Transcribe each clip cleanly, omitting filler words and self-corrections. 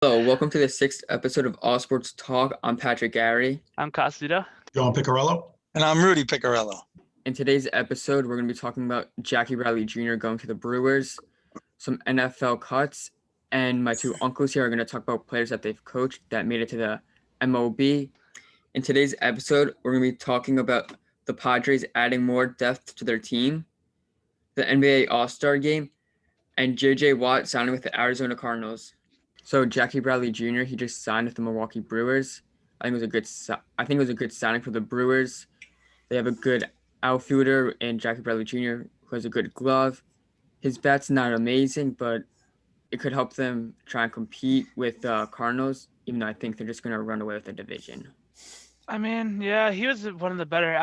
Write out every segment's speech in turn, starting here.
Hello, welcome to the sixth episode of All Sports Talk. I'm Patrick Gary. I'm Esposito. John Picarello. And I'm Rudy Picarello. In today's episode, we're going to be talking about Jackie Bradley Jr. going to the Brewers, some NFL cuts, and my two uncles here are going to talk about players that they've coached that made it to the MLB. In today's episode, we're going to be talking about the Padres adding more depth to their team, the NBA All-Star Game, and J.J. Watt signing with the Arizona Cardinals. So Jackie Bradley Jr., he just signed with the Milwaukee Brewers. I think it was a good signing for the Brewers. They have a good outfielder in Jackie Bradley Jr., who has a good glove. His bat's not amazing, but it could help them try and compete with the Cardinals, even though I think they're just going to run away with the division. I mean, yeah, he was one of the better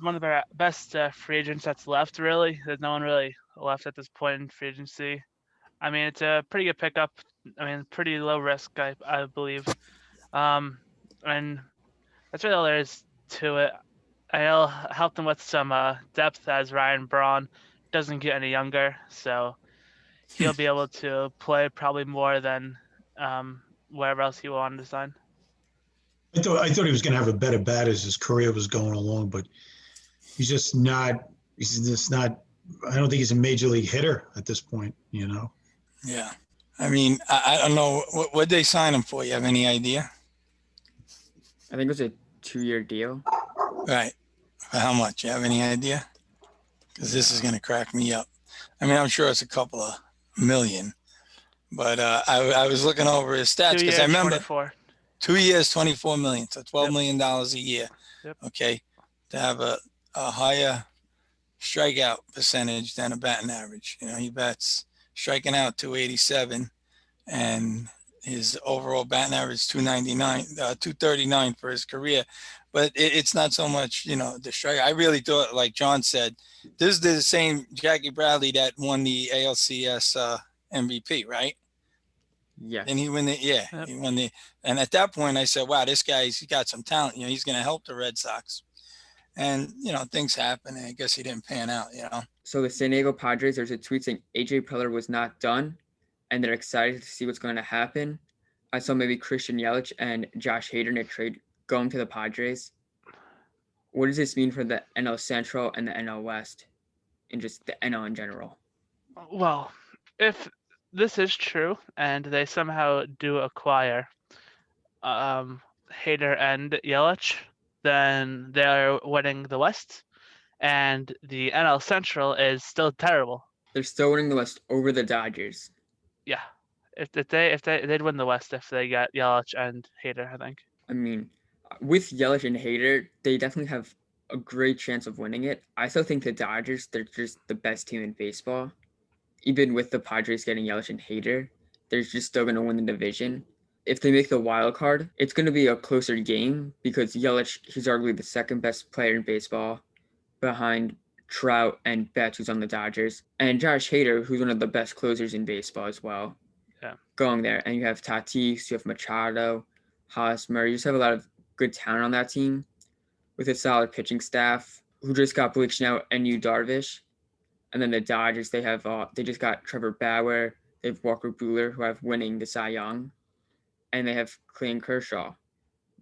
one of the best free agents that's left, really. There's no one really left at this point in free agency. I mean, it's a pretty good pickup. I mean, pretty low risk, I believe. And that's really all there is to it. I'll help them with some depth as Ryan Braun doesn't get any younger, so he'll be able to play probably more than wherever else he wanted to sign. I thought he was going to have a better bat as his career was going along, but he's just not. I don't think he's a major league hitter at this point. Yeah. I mean, I don't know. What'd they sign him for? You have any idea? I think it was a 2-year deal. Right. For how much? You have any idea? Because this is going to crack me up. I mean, I'm sure it's a couple of million. But I was looking over his stats because I remember 24. 2 years, $24 million. So $12 million a year. Yep. Okay. To have a higher strikeout percentage than a batting average. He bats striking out 287, and his overall batting average 239 for his career. But it's not so much, the strike. I really thought, like John said, this is the same Jackie Bradley that won the ALCS MVP, right? Yes. And he won Yep. he won and at that point I said, wow, this guy's got some talent. He's going to help the Red Sox. And, things happen, and I guess he didn't pan out, So the San Diego Padres, there's a tweet saying AJ Preller was not done, and they're excited to see what's going to happen. I saw maybe Christian Yelich and Josh Hader in a trade going to the Padres. What does this mean for the NL Central and the NL West, and just the NL in general? Well, if this is true and they somehow do acquire Hader and Yelich, then they're winning the West, and the NL Central is still terrible. They're still winning the West over the Dodgers. Yeah, if they'd win the West if they got Yelich and Hader, I think. I mean, with Yelich and Hader, they definitely have a great chance of winning it. I still think the Dodgers, they're just the best team in baseball. Even with the Padres getting Yelich and Hader, they're just still going to win the division. If they make the wild card, it's going to be a closer game because Yelich, he's arguably the second best player in baseball behind Trout and Betts, who's on the Dodgers, and Josh Hader, who's one of the best closers in baseball as well. Yeah. Going there. And you have Tatis, you have Machado, Hosmer. You just have a lot of good talent on that team with a solid pitching staff who just got Blake Snell and Yu Darvish. And then the Dodgers, they just got Trevor Bauer. They have Walker Buehler, who have winning the Cy Young. And they have Clayton Kershaw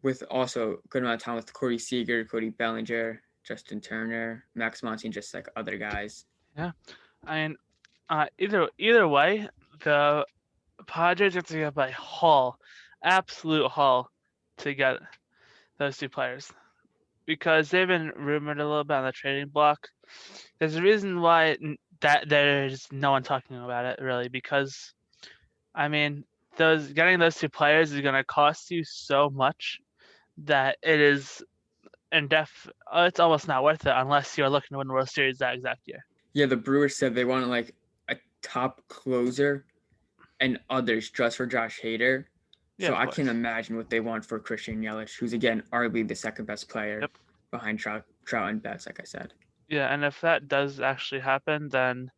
with also a good amount of talent with Corey Seager, Cody Bellinger, Justin Turner, Max Muncy, and just like other guys. Yeah, I mean, either way, the Padres have to get by absolute haul, to get those two players, because they've been rumored a little bit on the trading block. There's a reason why that there's no one talking about it really, because I mean, getting those two players is going to cost you so much that it is it's almost not worth it unless you're looking to win the World Series that exact year. Yeah, the Brewers said they wanted like a top closer and others just for Josh Hader. Yeah, so I can't imagine what they want for Christian Yelich, who's again arguably the second best player behind Trout and Betts, like I said. Yeah, and if that does actually happen, then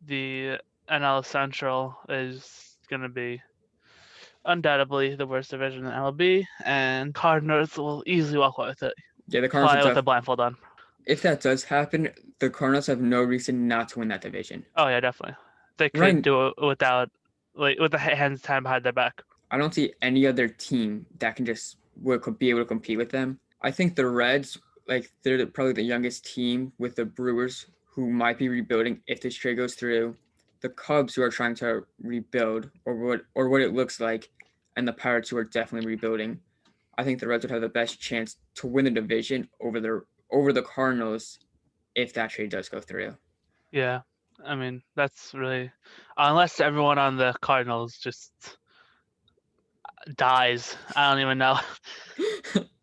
the NL Central is going to be undoubtedly the worst division in MLB, and Cardinals will easily walk away with it. Yeah, the Cardinals Fly with a blindfold on. If that does happen, the Cardinals have no reason not to win that division. Oh yeah, definitely. They could do it with the hands tied behind their back. I don't see any other team that can just could be able to compete with them. I think the Reds, like they're probably the youngest team with the Brewers, who might be rebuilding if this trade goes through. The Cubs, who are trying to rebuild, or what it looks like, and the Pirates, who are definitely rebuilding. I think the Reds would have the best chance to win the division over the Cardinals if that trade does go through. Yeah, I mean that's really unless everyone on the Cardinals just dies. I don't even know.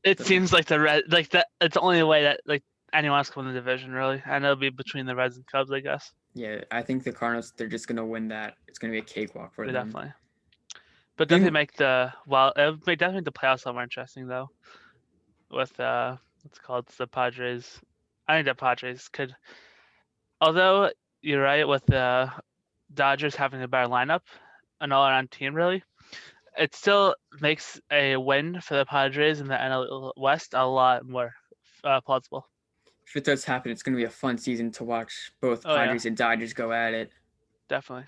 It seems like the red like that. It's the only way that like anyone else can win the division really, and it'll be between the Reds and Cubs, I guess. Yeah, I think the Cardinals, they're just gonna win that. It's gonna be a cakewalk for They them. definitely. But definitely make the it may definitely make the playoffs a lot more interesting though. With what's it called the Padres. I think the Padres could. Although you're right with the Dodgers having a better lineup, an all-around team really, it still makes a win for the Padres in the NL West a lot more plausible. If it does happen, it's gonna be a fun season to watch both Oh, yeah. Padres and Dodgers go at it. Definitely.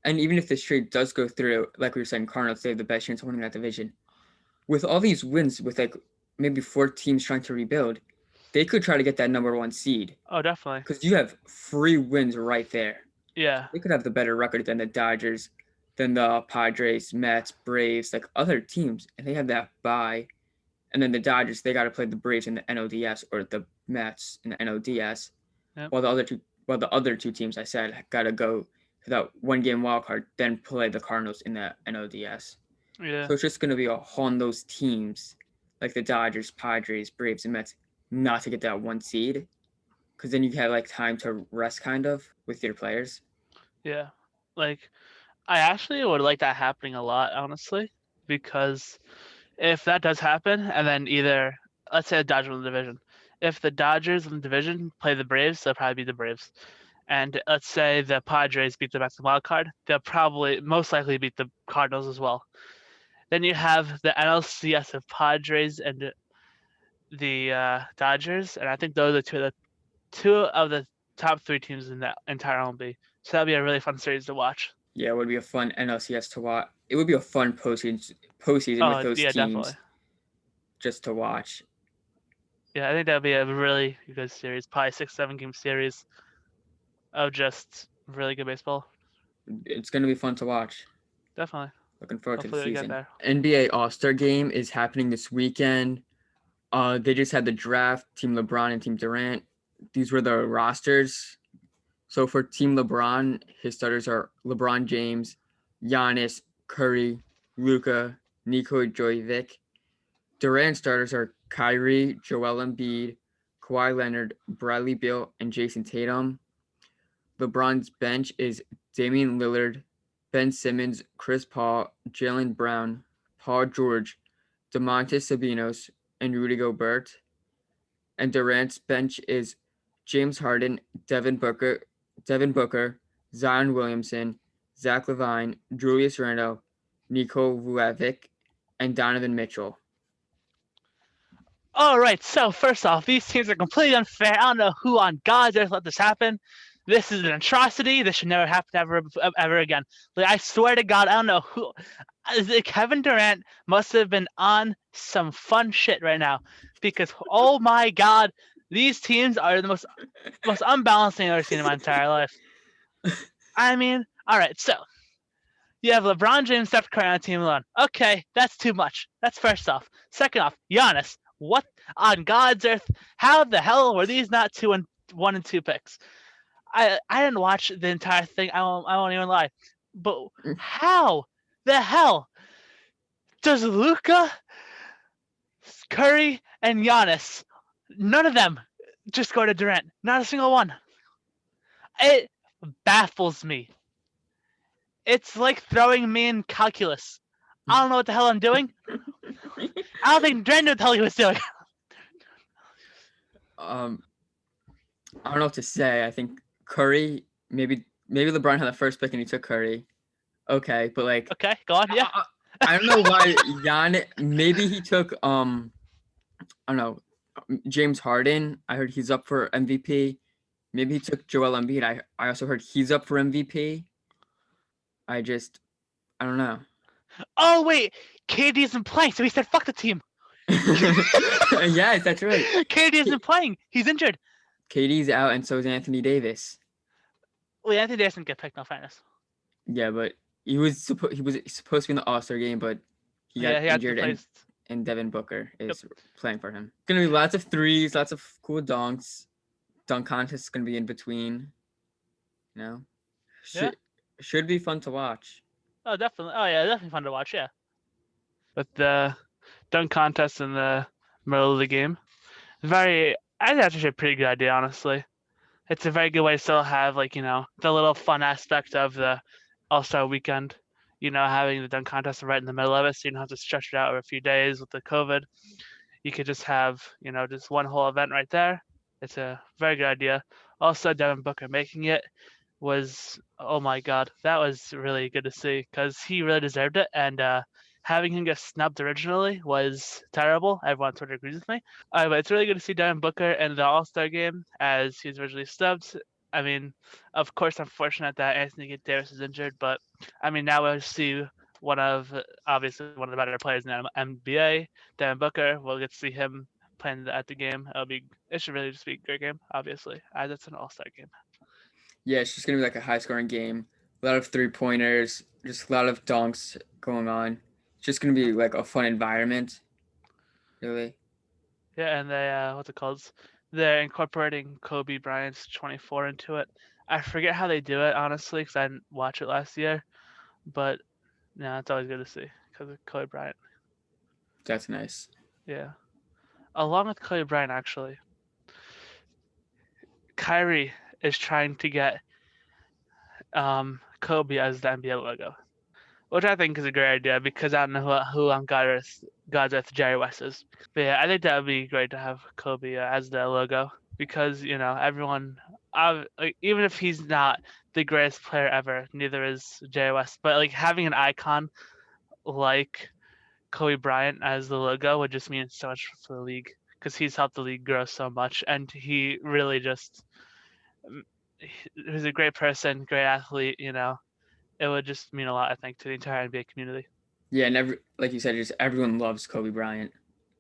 And even if this trade does go through, like we were saying, Cardinals, they have the best chance of winning that division. With all these wins, with like maybe 4 teams trying to rebuild, they could try to get that number 1 seed. Oh, definitely. Because you have 3 wins right there. Yeah. They could have the better record than the Dodgers, than the Padres, Mets, Braves, like other teams, and they have that bye. And then the Dodgers, they got to play the Braves in the NLDS or the Mets in the NLDS. Yep. While the other two teams I said got to go to that 1-game wild card, then play the Cardinals in the NLDS. Yeah. So it's just going to be on those teams, like the Dodgers, Padres, Braves, and Mets, not to get that 1 seed, because then you have like time to rest kind of with your players. Yeah. Like, I actually would like that happening a lot, honestly, because if that does happen, and then either, let's say the Dodgers win the division. If the Dodgers in the division play the Braves, they'll probably beat the Braves. And let's say the Padres beat the Mexican wild card, they'll probably most likely beat the Cardinals as well. Then you have the NLCS of Padres and the Dodgers, and I think those are two of the top 3 teams in that entire MLB. So that'd be a really fun series to watch. Yeah, it would be a fun NLCS to watch. It would be a fun postseason with those teams, definitely. just to watch. Yeah, I think that'd be a really good series, probably 6-7 game series of just really good baseball. It's going to be fun to watch. Definitely. Looking forward Hopefully to we the get season. there. NBA All-Star Game is happening this weekend. They just had the draft, Team LeBron and Team Durant. These were the rosters. So for Team LeBron, his starters are LeBron James, Giannis, Curry, Luka, Nikola Jovic. Durant starters are Kyrie, Joel Embiid, Kawhi Leonard, Bradley Beal, and Jason Tatum. LeBron's bench is Damian Lillard, Ben Simmons, Chris Paul, Jaylen Brown, Paul George, Domantas Sabonis, and Rudy Gobert. And Durant's bench is James Harden, Devin Booker, Zion Williamson, Zach LaVine, Julius Randle, Niko Vucevic, and Donovan Mitchell. All right, so first off, these teams are completely unfair. I don't know who on God's earth let this happen. This is an atrocity. This should never happen ever again. Like, I swear to God, I don't know who. Kevin Durant must have been on some fun shit right now, because oh my God, these teams are the most unbalanced thing I've ever seen in my entire life. I mean, all right, so you have LeBron James, Steph Curry on a team alone. Okay, that's too much. That's first off. Second off, Giannis. What on God's earth? How the hell were these not 1 and 2 picks? I didn't watch the entire thing. I won't even lie. But how the hell does Luka, Curry, and Giannis, none of them just go to Durant? Not a single one. It baffles me. It's like throwing me in calculus. I don't know what the hell I'm doing. I don't think Durant knew what the hell he was doing. I don't know what to say. I think Curry, maybe LeBron had the first pick and he took Curry. Okay, but like, okay, go on. Yeah. I don't know why Giannis. Maybe he took I don't know, James Harden. I heard he's up for MVP. Maybe he took Joel Embiid. I also heard he's up for MVP. I don't know. Oh wait, KD isn't playing, so he said fuck the team. Yes, that's right. KD isn't playing. He's injured. KD's out, and so is Anthony Davis. Wait, Anthony Davis didn't get picked. No fairness. Yeah, but he was supposed to be in the All-Star game, but he got Yeah, he had injured, and replaced. Devin Booker is playing for him. Gonna be lots of threes, lots of cool dunks. Dunk contest is gonna be in between. You know, should be fun to watch. Oh, definitely. Oh yeah, definitely fun to watch. Yeah. But the dunk contest in the middle of the game, I think that's actually a pretty good idea, honestly. It's a very good way to still have the little fun aspect of the All-Star weekend. Having the dunk contest right in the middle of it, so you don't have to stretch it out over a few days with the COVID. You could just have, just one whole event right there. It's a very good idea. Also, Devin Booker making it was, oh my God, that was really good to see because he really deserved it. And having him get snubbed originally was terrible. Everyone on Twitter agrees with me. But it's really good to see Devin Booker in the All-Star game as he's originally snubbed. I mean, of course, unfortunate that Anthony Davis is injured, but I mean, now we'll see obviously one of the better players in the NBA, Devin Booker. We'll get to see him playing at the game. It should really just be a great game, obviously, as it's an All-Star game. Yeah, it's just gonna be like a high-scoring game. A lot of 3-pointers, just a lot of dunks going on. It's just gonna be like a fun environment, really. Yeah, and they they're incorporating Kobe Bryant's 24 into it. I forget how they do it, honestly, because I didn't watch it last year. But yeah, it's always good to see because of Kobe Bryant. That's nice. Yeah. Along with Kobe Bryant, actually, Kyrie is trying to get Kobe as the NBA logo, which I think is a great idea because I don't know who on God's Earth Jerry West is. But yeah, I think that would be great to have Kobe as the logo because everyone, even if he's not the greatest player ever, neither is Jerry West. But like having an icon like Kobe Bryant as the logo would just mean so much for the league because he's helped the league grow so much, and he really just he's a great person, great athlete. It would just mean a lot, I think, to the entire NBA community. Yeah, and like you said, just everyone loves Kobe Bryant.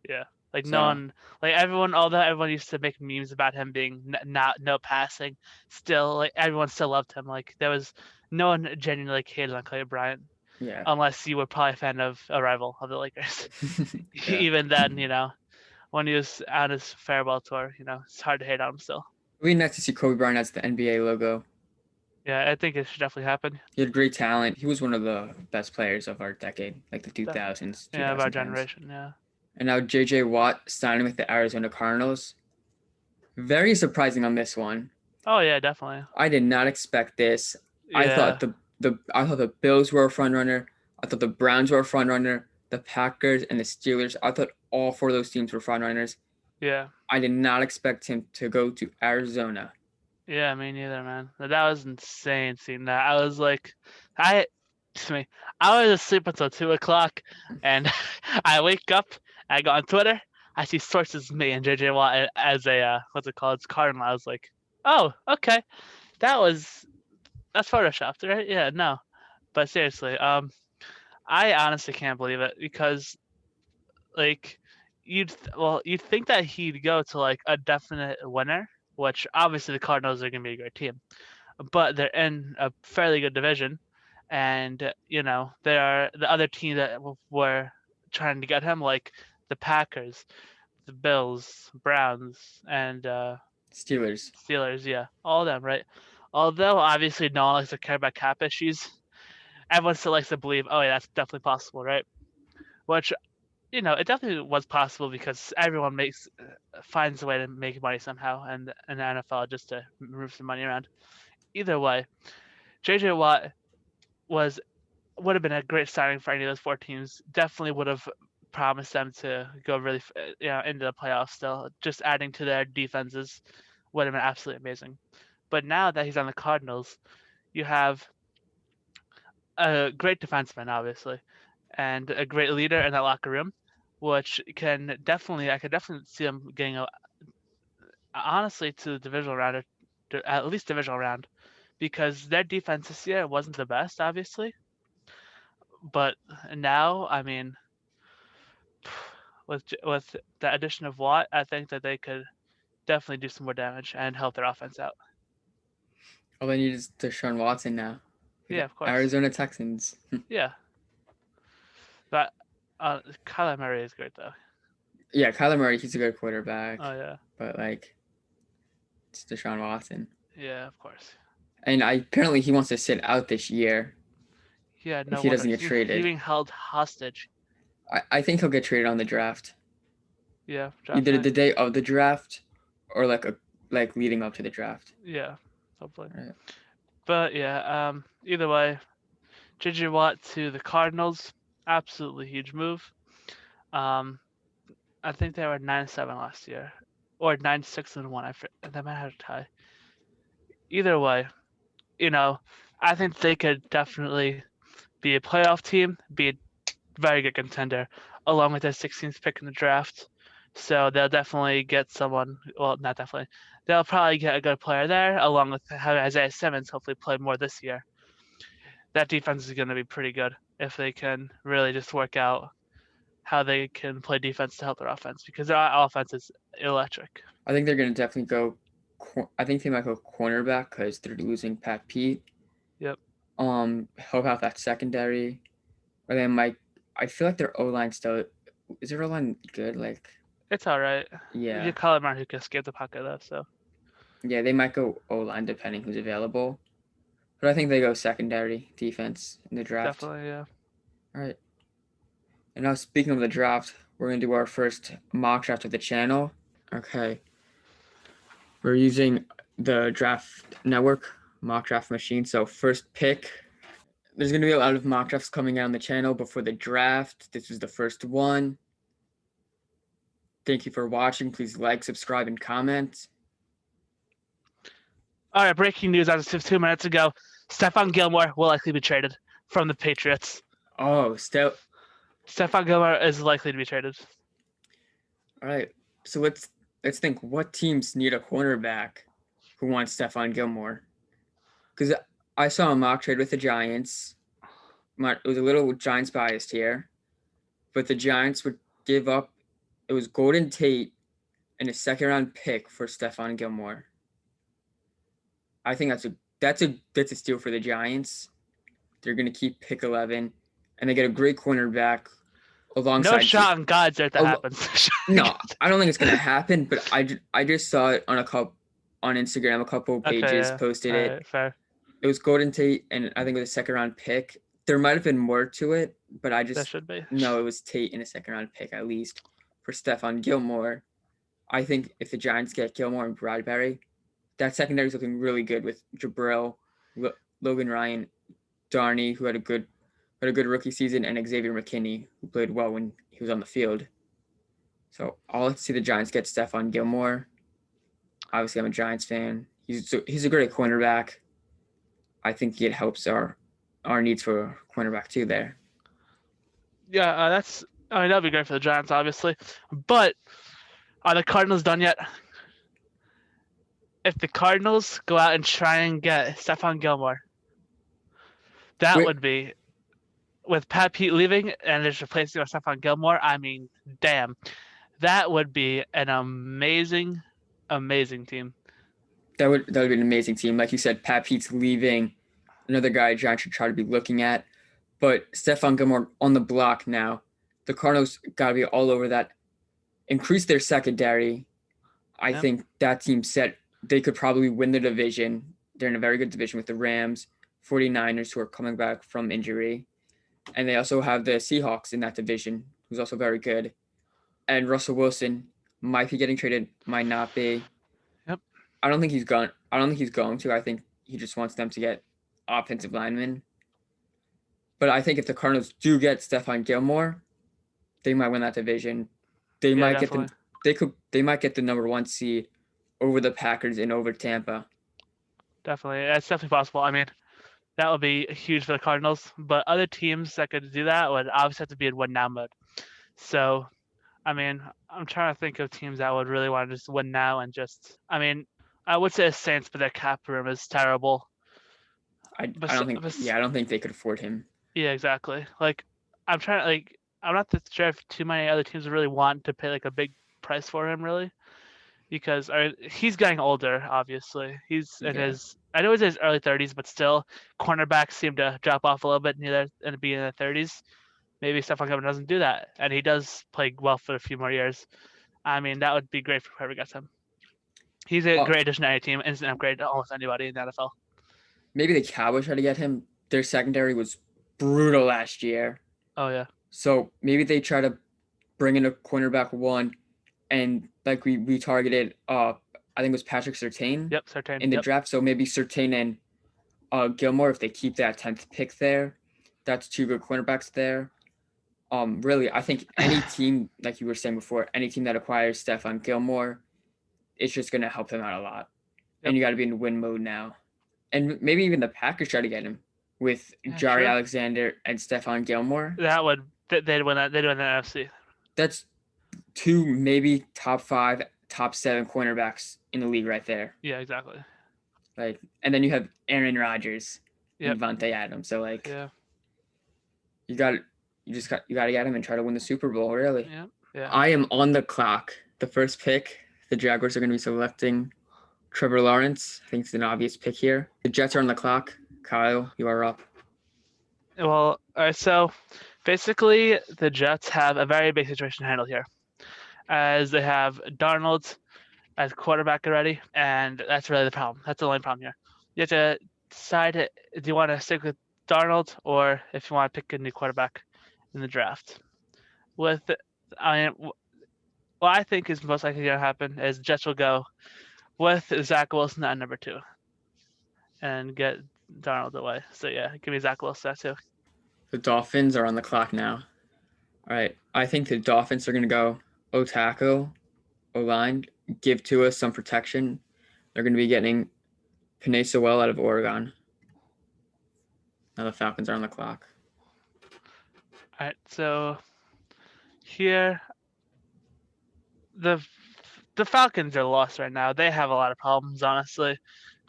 Yeah, no one, although everyone used to make memes about him being no passing, still everyone still loved him. There was no one genuinely hated on Kobe Bryant. Yeah. Unless you were probably a fan of a rival of the Lakers. Yeah. Even then, when he was on his farewell tour, it's hard to hate on him still. It'd be nice to see Kobe Bryant as the NBA logo. Yeah, I think it should definitely happen. He had great talent. He was one of the best players of our decade, like the 2000s. Yeah, of our generation, yeah. And now J.J. Watt signing with the Arizona Cardinals. Very surprising on this one. Oh yeah, definitely. I did not expect this. Yeah. I thought the Bills were a front runner. I thought the Browns were a front runner. The Packers and the Steelers. I thought all 4 of those teams were front runners. Yeah. I did not expect him to go to Arizona. Yeah, me neither, man. That was insane seeing that. I was like, I was asleep until 2:00, and I wake up, I go on Twitter, I see sources me and JJ Watt as a it's Cardinal. I was like, oh, okay, that's photoshopped, right? Yeah, no, but seriously, I honestly can't believe it because, you'd think that he'd go to a definite winner, which obviously the Cardinals are going to be a great team, but they're in a fairly good division, and they are the other team that were trying to get him, like the Packers, the Bills, Browns, and Steelers. Yeah, all of them, right? Although obviously no one likes to care about cap issues, everyone still likes to believe, oh yeah, that's definitely possible, right? Which, it definitely was possible because everyone finds a way to make money somehow, and in the NFL just to move some money around. Either way, JJ Watt would have been a great signing for any of those 4 teams. Definitely would have promised them to go really into the playoffs still. Just adding to their defenses would have been absolutely amazing. But now that he's on the Cardinals, you have a great defenseman, obviously, and a great leader in that locker room, which I could definitely see him getting honestly to the divisional round, or at least divisional round, because their defense this year wasn't the best, obviously, But now, I mean, with the addition of Watt, I think that they could definitely do some more damage and help their offense out. All they need is Deshaun Watson now. Yeah, of course. Arizona Texans. Yeah. But Kyler Murray is great though. Yeah, Kyler Murray, he's a good quarterback. Oh yeah. But like, it's Deshaun Watson. Yeah, of course. And apparently he wants to sit out this year. Yeah, no If he doesn't wonder. get traded. He's being held hostage. I think he'll get traded on the draft. Yeah. Draft Either night. the day of the draft or like leading up to the draft. Yeah, hopefully. Right. But yeah, either way, JJ Watt to the Cardinals, absolutely huge move. I think they were 9-7 last year, or 9-6-1. They might have a tie. Either way, I think they could definitely be a playoff team, be a very good contender, along with their 16th pick in the draft. So they'll definitely get someone. Well, not definitely. They'll probably get a good player there, along with having Isaiah Simmons hopefully play more this year. That defense is going to be pretty good if they can really just work out how they can play defense to help their offense, because their offense is electric. I think they're going to definitely go. I think they might go cornerback because they're losing Pat Pete. Yep. Help out that secondary, or they might. I feel like their O-line still is their O-line good. Like, it's all right. Yeah. You call him who can escape the pocket though. So. Yeah, they might go O-line depending who's available, but I think they go secondary defense in the draft. Definitely, yeah. All right. And now, speaking of the draft, we're going to do our first mock draft of the channel. Okay. We're using the Draft Network mock draft machine. So first pick, there's going to be a lot of mock drafts coming out on the channel before the draft. This is the first one. Thank you for watching. Please like, subscribe, and comment. All right, breaking news as of 2 minutes ago. Stephon Gilmore will likely be traded from the Patriots. Oh, Stephon Gilmore is likely to be traded. All right. So let's think, what teams need a cornerback who wants Stephon Gilmore? Because I saw a mock trade with the Giants. It was a little Giants biased here, but the Giants would give up. It was Golden Tate and a second-round pick for Stephon Gilmore. I think that's a steal for the Giants. They're going to keep pick 11, and they get a great cornerback alongside. No shot on God's that happens. No, I don't think it's going to happen. But I just saw it on Instagram. A couple pages posted it. Right, fair. It was Golden Tate, and I think it was a second-round pick. There might have been more to it, but That should be. No, it was Tate and a second-round pick at least for Stephon Gilmore. I think if the Giants get Gilmore and Bradbury, that secondary is looking really good with Jabril, Logan Ryan, Darnay, who had a good rookie season, and Xavier McKinney, who played well when he was on the field. So I'll like to see the Giants get Stephon Gilmore. Obviously, I'm a Giants fan. He's a great cornerback. I think it helps our needs for cornerback too there. Yeah, that'd be great for the Giants, obviously. But are the Cardinals done yet? If the Cardinals go out and try and get Stephon Gilmore, that would be, with Pat Pete leaving and just replacing with Stephon Gilmore, I mean, damn. That would be an amazing, amazing team. That would be an amazing team. Like you said, Pat Pete's leaving. Another guy Giants should try to be looking at. But Stephon Gilmore on the block now. The Cardinals got to be all over that. Increase their secondary. I think that team set. They could probably win the division. They're in a very good division with the Rams, 49ers, who are coming back from injury. And they also have the Seahawks in that division, who's also very good. And Russell Wilson might be getting traded, might not be. Yep. I don't think he's going to. I think he just wants them to get offensive linemen. But I think if the Cardinals do get Stephon Gilmore, they might win that division. They might get the number 1 seed over the Packers and over Tampa. Definitely. That's definitely possible. I mean, that would be huge for the Cardinals. But other teams that could do that would obviously have to be in win now mode. So, I mean, I'm trying to think of teams that would really want to just win now and just. I mean, I would say the Saints, but their cap room is terrible. I don't think they could afford him. Yeah, exactly. Like, I'm trying to I'm not sure if too many other teams really want to pay like a big price for him, really, because he's getting older. Obviously, he's in Yeah. his. I know he's in his early 30s, but still, cornerbacks seem to drop off a little bit near and be in the 30s. Maybe Stephon Gilmore doesn't do that, and he does play well for a few more years. I mean, that would be great for whoever gets him. He's a Oh, great addition to any team, instant upgrade to almost anybody in the NFL. maybe the Cowboys try to get him. Their secondary was brutal last year. Oh yeah, So maybe they try to bring in a cornerback one, and like we targeted, I think it was Patrick Surtain yep, Sartain. in the Yep. draft. So maybe Surtain and Gilmore, if they keep that 10th pick there, that's two good cornerbacks there. Really, I think any team, like you were saying before, any team that acquires Stephon Gilmore, it's just going to help them out a lot. Yep. And you got to be in win mode now. And maybe even the Packers try to get him with Yeah, Jari sure. Alexander and Stephon Gilmore. That would they'd win that. They'd win the NFC. That's two maybe top 5, top 7 cornerbacks in the league right there. Yeah, exactly. Like, and then you have Aaron Rodgers Yep. and Davonte Adams. So like, Yeah. you got to get him and try to win the Super Bowl. Really. Yeah. Yeah. I am on the clock. The first pick, the Jaguars are going to be selecting Trevor Lawrence. I think it's an obvious pick here. The Jets are on the clock. Kyle, you are up. Well, all right, so basically the Jets have a very big situation to handle here, as they have Darnold as quarterback already, and that's really the problem. That's the only problem here. You have to decide, do you want to stick with Darnold or if you want to pick a new quarterback in the draft. What I think is most likely going to happen is the Jets will go with Zach Wilson at number 2 and get Darnold away. So yeah, give me Zach Wilson at 2. The Dolphins are on the clock now. All right. I think the Dolphins are going to go O-tackle, O-line, give Tua some protection. They're going to be getting Penei Sewell out of Oregon. Now the Falcons are on the clock. All right, so here the Falcons are lost right now. They have a lot of problems, honestly.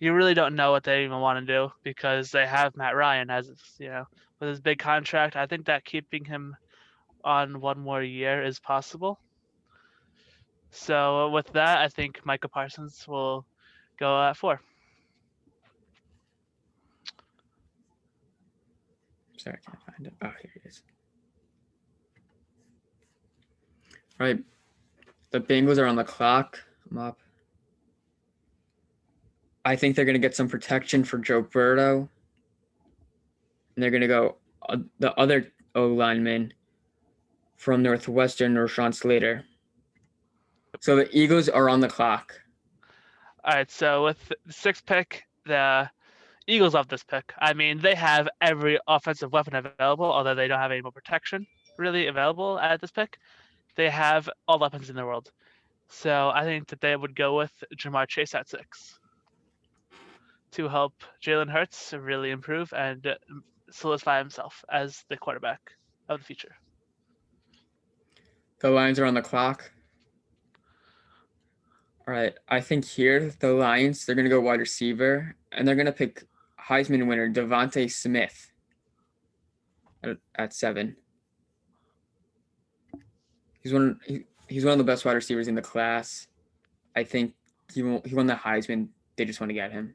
You really don't know what they even want to do because they have Matt Ryan as with his big contract. I think that keeping him on one more year is possible. So with that, I think Micah Parsons will go at 4. Sorry, I can't find it. Oh, here it is. All right. The Bengals are on the clock. I'm up. I think they're going to get some protection for Joe Burrow. And they're going to go the other O-lineman from Northwestern, Rashawn Slater. So the Eagles are on the clock. All right, so with the 6th pick, the Eagles love this pick. I mean, they have every offensive weapon available, although they don't have any more protection really available at this pick. They have all the weapons in the world. So I think that they would go with Jamar Chase at 6 to help Jalen Hurts really improve and solidify himself as the quarterback of the future. The Lions are on the clock. All right. I think here, the Lions, they're going to go wide receiver, and they're going to pick Heisman winner Davonte Smith at 7. He's one of the best wide receivers in the class. I think he won the Heisman. They just want to get him.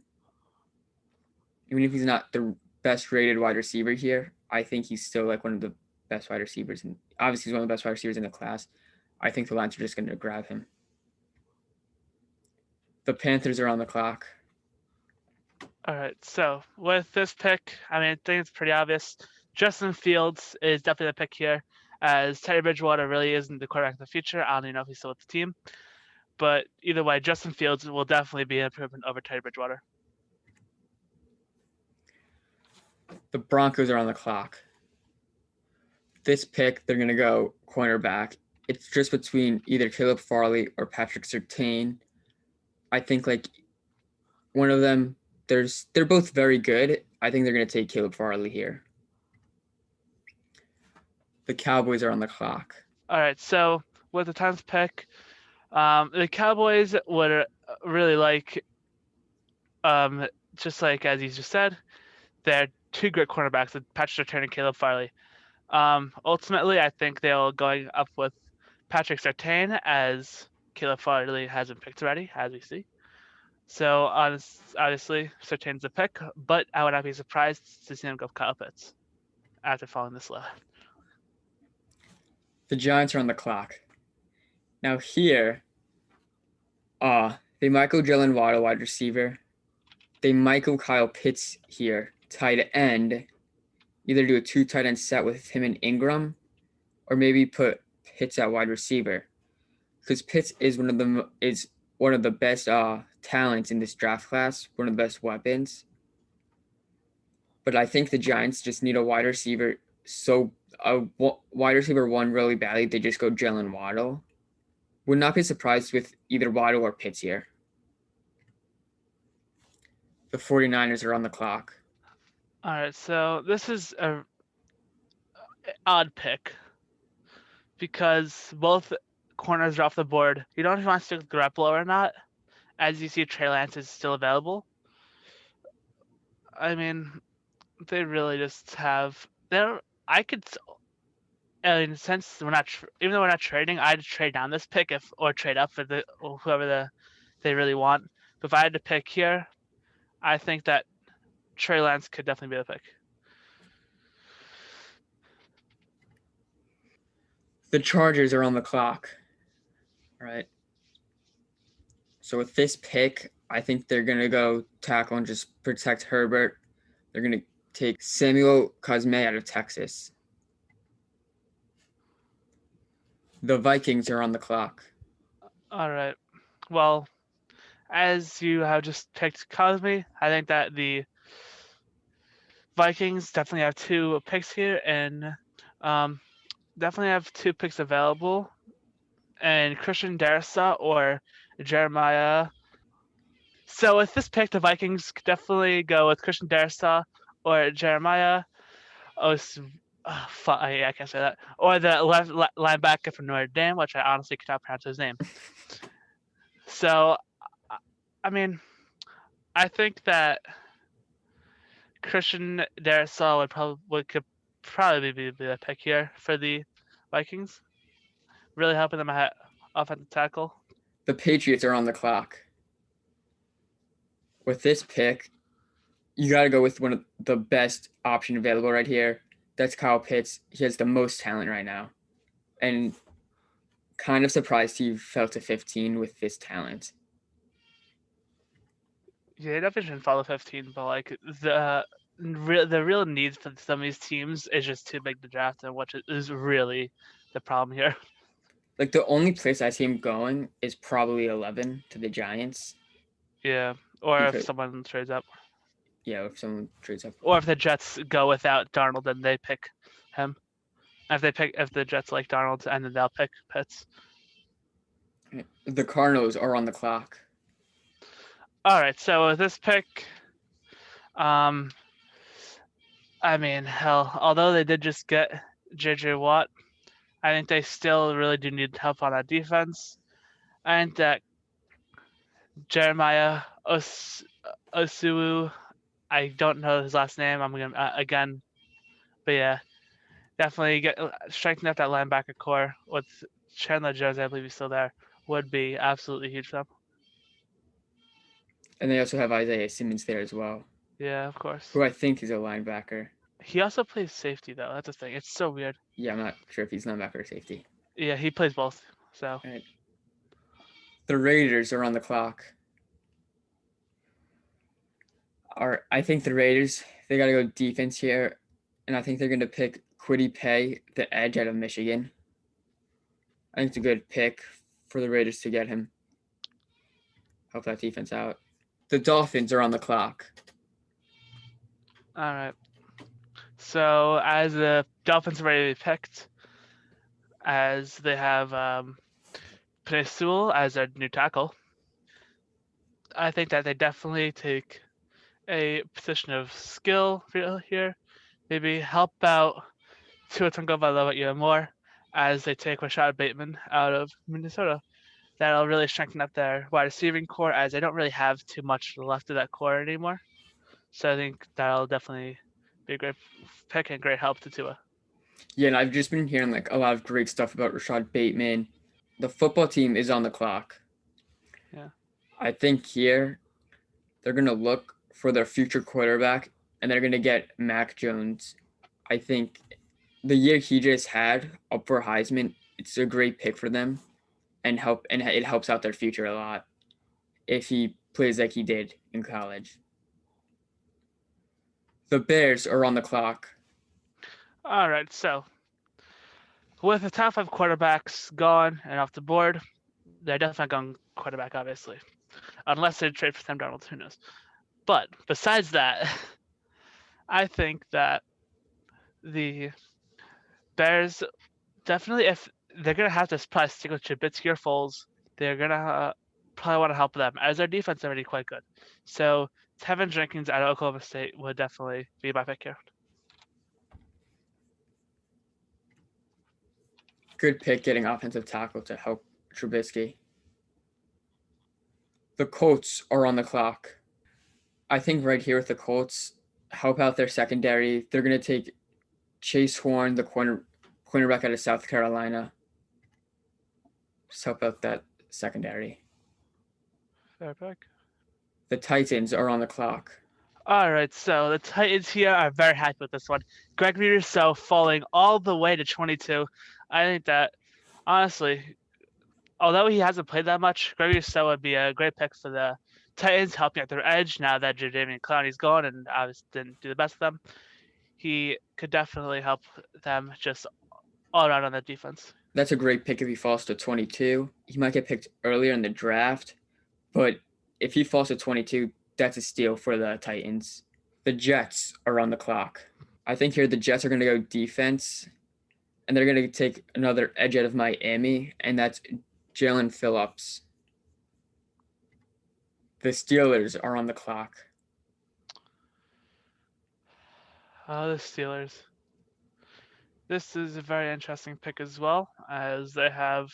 Even if he's not the best rated wide receiver here, I think he's still like one of the best wide receivers. And obviously, he's one of the best wide receivers in the class. I think the Lions are just going to grab him. The Panthers are on the clock. All right, so with this pick, I mean, I think it's pretty obvious. Justin Fields is definitely the pick here, as Teddy Bridgewater really isn't the quarterback of the future. I don't even know if he's still with the team. But either way, Justin Fields will definitely be an improvement over Teddy Bridgewater. The Broncos are on the clock. This pick, they're going to go cornerback. It's just between either Caleb Farley or Patrick Surtain. I think like one of them, they're both very good. I think they're going to take Caleb Farley here. The Cowboys are on the clock. All right, so with the 10th pick, the Cowboys would really like, just like as you just said, their two great cornerbacks, with Patrick Surtain and Caleb Farley. Ultimately, I think they'll going up with Patrick Surtain, as Caleb Farley hasn't picked already, as we see. So obviously, Surtain's a pick, but I would not be surprised to see him go Kyle Pitts after following this low. The Giants are on the clock. Now here, they might go Jalen Waddle, wide receiver. They might go Kyle Pitts here, tight end. Either do a 2 tight end set with him and Ingram, or maybe put Pitts at wide receiver, because Pitts is one of the best talents in this draft class, one of the best weapons. But I think the Giants just need a wide receiver. So wide receiver one really badly, they just go Jalen Waddle. Would not be surprised with either Waddle or Pitts here. The 49ers are on the clock. All right, so this is a odd pick because both corners are off the board. You don't know if you want to stick with Garoppolo or not. As you see, Trey Lance is still available. I mean, they really just have. Since we're not, even though we're not trading, I'd trade down this pick or trade up for whoever they really want. But if I had to pick here, I think that Trey Lance could definitely be the pick. The Chargers are on the clock. All right. So with this pick, I think they're going to go tackle and just protect Herbert. They're going to take Samuel Cosme out of Texas. The Vikings are on the clock. All right. Well, as you have just picked Cosme, I think that the Vikings definitely have 2 picks here, and definitely have 2 picks available, and Christian Darrisaw or Jeremiah. So with this pick, the Vikings could definitely go with Christian Darrisaw or Jeremiah. I can't say that. Or the left linebacker from Notre Dame, which I honestly cannot pronounce his name. So, I mean, I think that Christian Darrisaw could probably be the pick here for the Vikings, really helping them at offensive tackle. The Patriots are on the clock. With this pick, you got to go with one of the best option available right here. That's Kyle Pitts. He has the most talent right now. And kind of surprised he fell to 15 with this talent. Yeah, definitely shouldn't follow 15, but like the real needs for some of these teams is just too big to draft, and which is really the problem here. Like the only place I see him going is probably 11 to the Giants. Yeah, or if someone trades up. Yeah, if someone trades up. Or if the Jets go without Darnold, then they pick him. If the Jets like Darnold, and then they'll pick Pitts. The Cardinals are on the clock. All right, so with this pick, I mean, hell, although they did just get JJ Watt, I think they still really do need help on that defense. I think that Jeremiah Osuwu, I don't know his last name. I'm gonna again, but yeah, definitely strengthening up that linebacker core with Chandler Jones. I believe he's still there. Would be absolutely huge for them. And they also have Isaiah Simmons there as well. Yeah, of course. Who I think is a linebacker. He also plays safety though. That's the thing. It's so weird. Yeah, I'm not sure if he's linebacker or safety. Yeah, he plays both. So. Right. The Raiders are on the clock. I think the Raiders, they got to go defense here, and I think they're going to pick Kwity Paye, the edge out of Michigan. I think it's a good pick for the Raiders to get him. Help that defense out. The Dolphins are on the clock. All right. So as the Dolphins are ready to be picked, as they have Penei Sewell as their new tackle, I think that they definitely take a position of skill here. Maybe help out Tua Tagovailoa even more as they take Rashad Bateman out of Minnesota. That'll really strengthen up their wide receiving core, as they don't really have too much left of that core anymore. So I think that'll definitely be a great pick and great help to Tua. Yeah, and I've just been hearing like a lot of great stuff about Rashad Bateman. The football team is on the clock. Yeah. I think here they're going to look for their future quarterback, and they're going to get Mac Jones. I think the year he just had up for Heisman, it's a great pick for them, and it helps out their future a lot if he plays like he did in college. The Bears are on the clock. All right, so with the top 5 quarterbacks gone and off the board, they're definitely going quarterback, obviously, unless they trade for Sam Darnold. Who knows? But besides that, I think that the Bears definitely, if they're gonna have to probably stick with Trubisky or Foles, they're gonna probably want to help them, as their defense is already quite good. So Tevin Jenkins out of Oklahoma State would definitely be my pick here. Good pick getting offensive tackle to help Trubisky. The Colts are on the clock. I think right here with the Colts, help out their secondary. They're going to take Chase Horn, the cornerback out of South Carolina. Just help out that secondary. Fair pick. The Titans are on the clock. All right, so the Titans here are very happy with this one. Gregory Rousseau falling all the way to 22. I think that, honestly, although he hasn't played that much, Gregory Rousseau would be a great pick for the Titans, helping at their edge now that Jadeveon Clowney's gone and obviously didn't do the best of them. He could definitely help them just all around on that defense. That's a great pick if he falls to 22. He might get picked earlier in the draft, but if he falls to 22, that's a steal for the Titans. The Jets are on the clock. I think here the Jets are going to go defense, and they're going to take another edge out of Miami, and that's Jalen Phillips. The Steelers are on the clock. The Steelers. This is a very interesting pick as well, as they have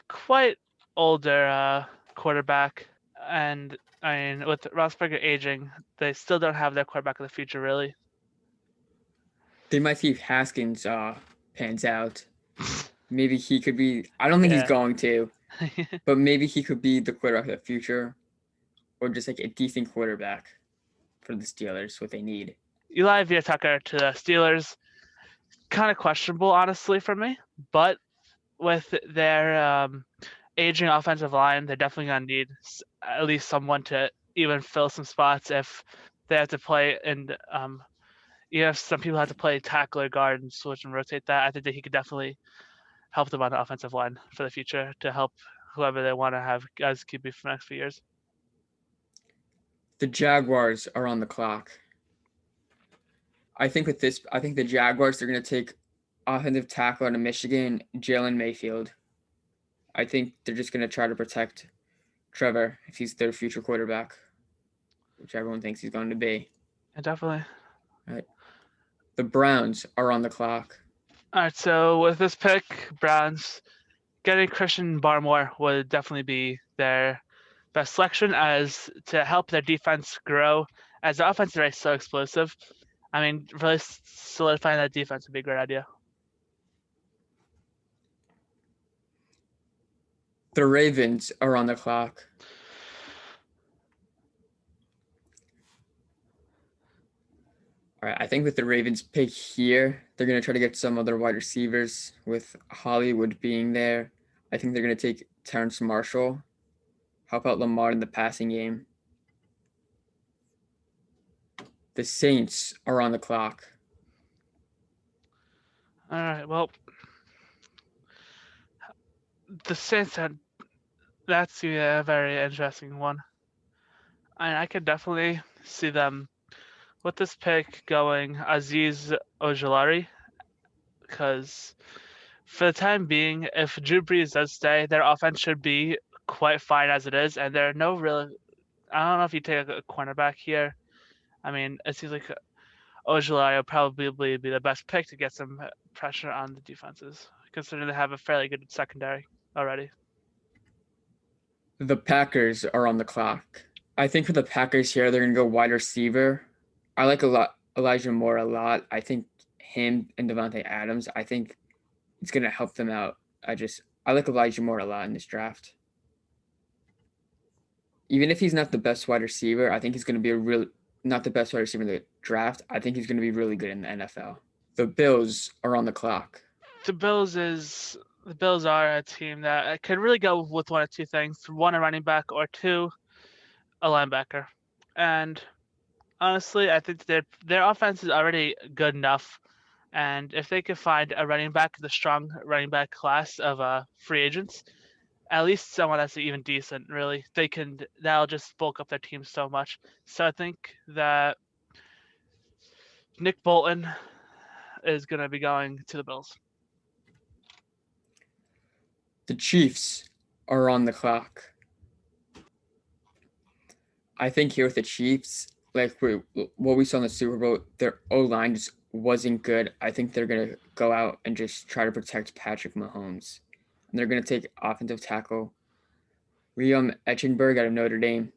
quite older quarterback, and with Roethlisberger aging, they still don't have their quarterback of the future, really. They might see if Haskins pans out. Maybe he could be. I don't think he's going to, but maybe he could be the quarterback of the future, or just like a decent quarterback for the Steelers, what they need. Eli Tucker to the Steelers, kind of questionable, honestly, for me. But with their aging offensive line, they're definitely going to need at least someone to even fill some spots if they have to play. And if some people have to play tackle or guard and switch and rotate that, I think that he could definitely help them on the offensive line for the future to help whoever they want to have as QB for the next few years. The Jaguars are on the clock. I think the Jaguars are going to take offensive tackle out of Michigan, Jalen Mayfield. I think they're just going to try to protect Trevor if he's their future quarterback, which everyone thinks he's going to be. Yeah, definitely. All right. The Browns are on the clock. All right, so with this pick, Browns getting Christian Barmore would definitely be their best selection as to help their defense grow, as the offense is so explosive. Really solidifying that defense would be a great idea. The Ravens are on the clock. All right, I think with the Ravens pick here, they're going to try to get some other wide receivers with Hollywood being there. I think they're going to take Terrence Marshall, help out Lamar in the passing game. The Saints are on the clock. All right, well, the Saints that's a very interesting one. And I could definitely see them with this pick going Azeez Ojulari, because for the time being, if Drew Brees does stay, their offense should be quite fine as it is, and there are no real. I don't know if you take a cornerback here. It seems like Ojulari will probably be the best pick to get some pressure on the defenses, considering they have a fairly good secondary already. The Packers are on the clock. I think for the Packers here, they're gonna go wide receiver. I like a lot Elijah Moore a lot. I think him and Davonte Adams. I think it's gonna help them out. I like Elijah Moore a lot in this draft. Even if he's not the best wide receiver, I think he's gonna be not the best wide receiver in the draft. I think he's gonna be really good in the NFL. The Bills are on the clock. The Bills are a team that could really go with one of two things: one, a running back, or two, a linebacker. And honestly, I think their offense is already good enough. And if they could find a running back, the strong running back class of free agents, at least someone that's even decent, really, that'll just bulk up their team so much. So I think that Nick Bolton is going to be going to the Bills. The Chiefs are on the clock. I think here with the Chiefs, like what we saw in the Super Bowl, their O-line just wasn't good. I think they're going to go out and just try to protect Patrick Mahomes. And they're going to take offensive tackle Liam Echenberg out of Notre Dame.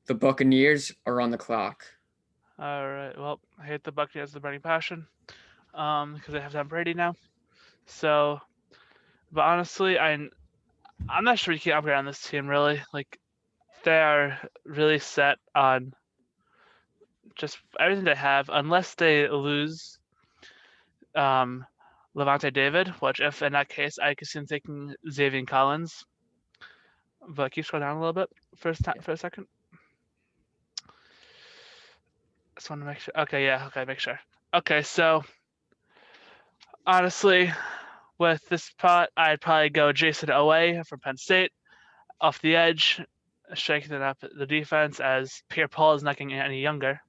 The Buccaneers are on the clock. All right. Well, I hate the Buccaneers, the burning passion, because they have Tom Brady now. So, but honestly, I'm not sure you can upgrade on this team really. Like, they are really set on just everything they have, unless they lose Levante David, which if in that case, I could see them taking Xavier Collins. But keep scrolling down a little bit for a second. Just want to make sure. Okay, yeah, okay, make sure. Okay, so honestly, with this spot, I'd probably go Jason Owe from Penn State off the edge, shaking up the defense as Pierre Paul is not getting any younger.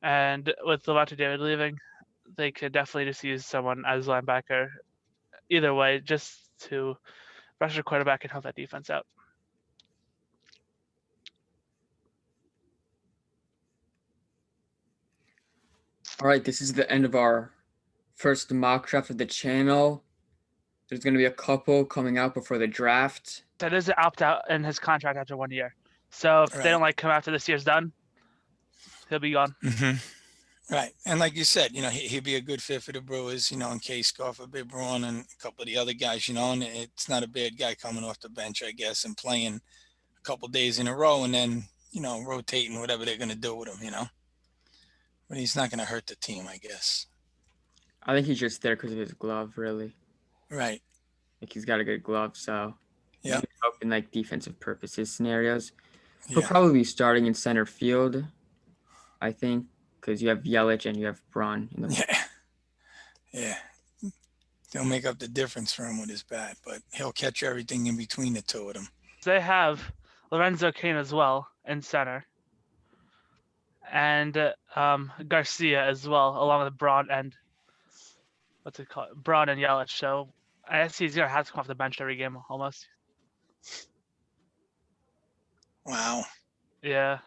And with Levante David leaving, they could definitely just use someone as linebacker. Either way, just to rush the quarterback and help that defense out. All right, this is the end of our first mock draft of the channel. There's going to be a couple coming out before the draft. That is an opt-out in his contract after 1 year. So if they don't come after this year's done, he'll be gone. Mm-hmm. Right. And like you said, he'd be a good fit for the Brewers, in case God forbid Braun and a couple of the other guys, and it's not a bad guy coming off the bench, I guess, and playing a couple of days in a row and then, rotating whatever they're going to do with him, But he's not going to hurt the team, I guess. I think he's just there because of his glove, really. Right. Like he's got a good glove, so yeah, help in like defensive purposes scenarios. He'll probably be starting in center field, I think, because you have Yelich and you have Braun in the Yeah. They'll make up the difference for him with his bat, but he'll catch everything in between the two of them. They have Lorenzo Cain as well in center, and Garcia as well, along with Braun and Braun and Yelich. So I guess he's gonna have to come off the bench every game almost. Wow. Yeah.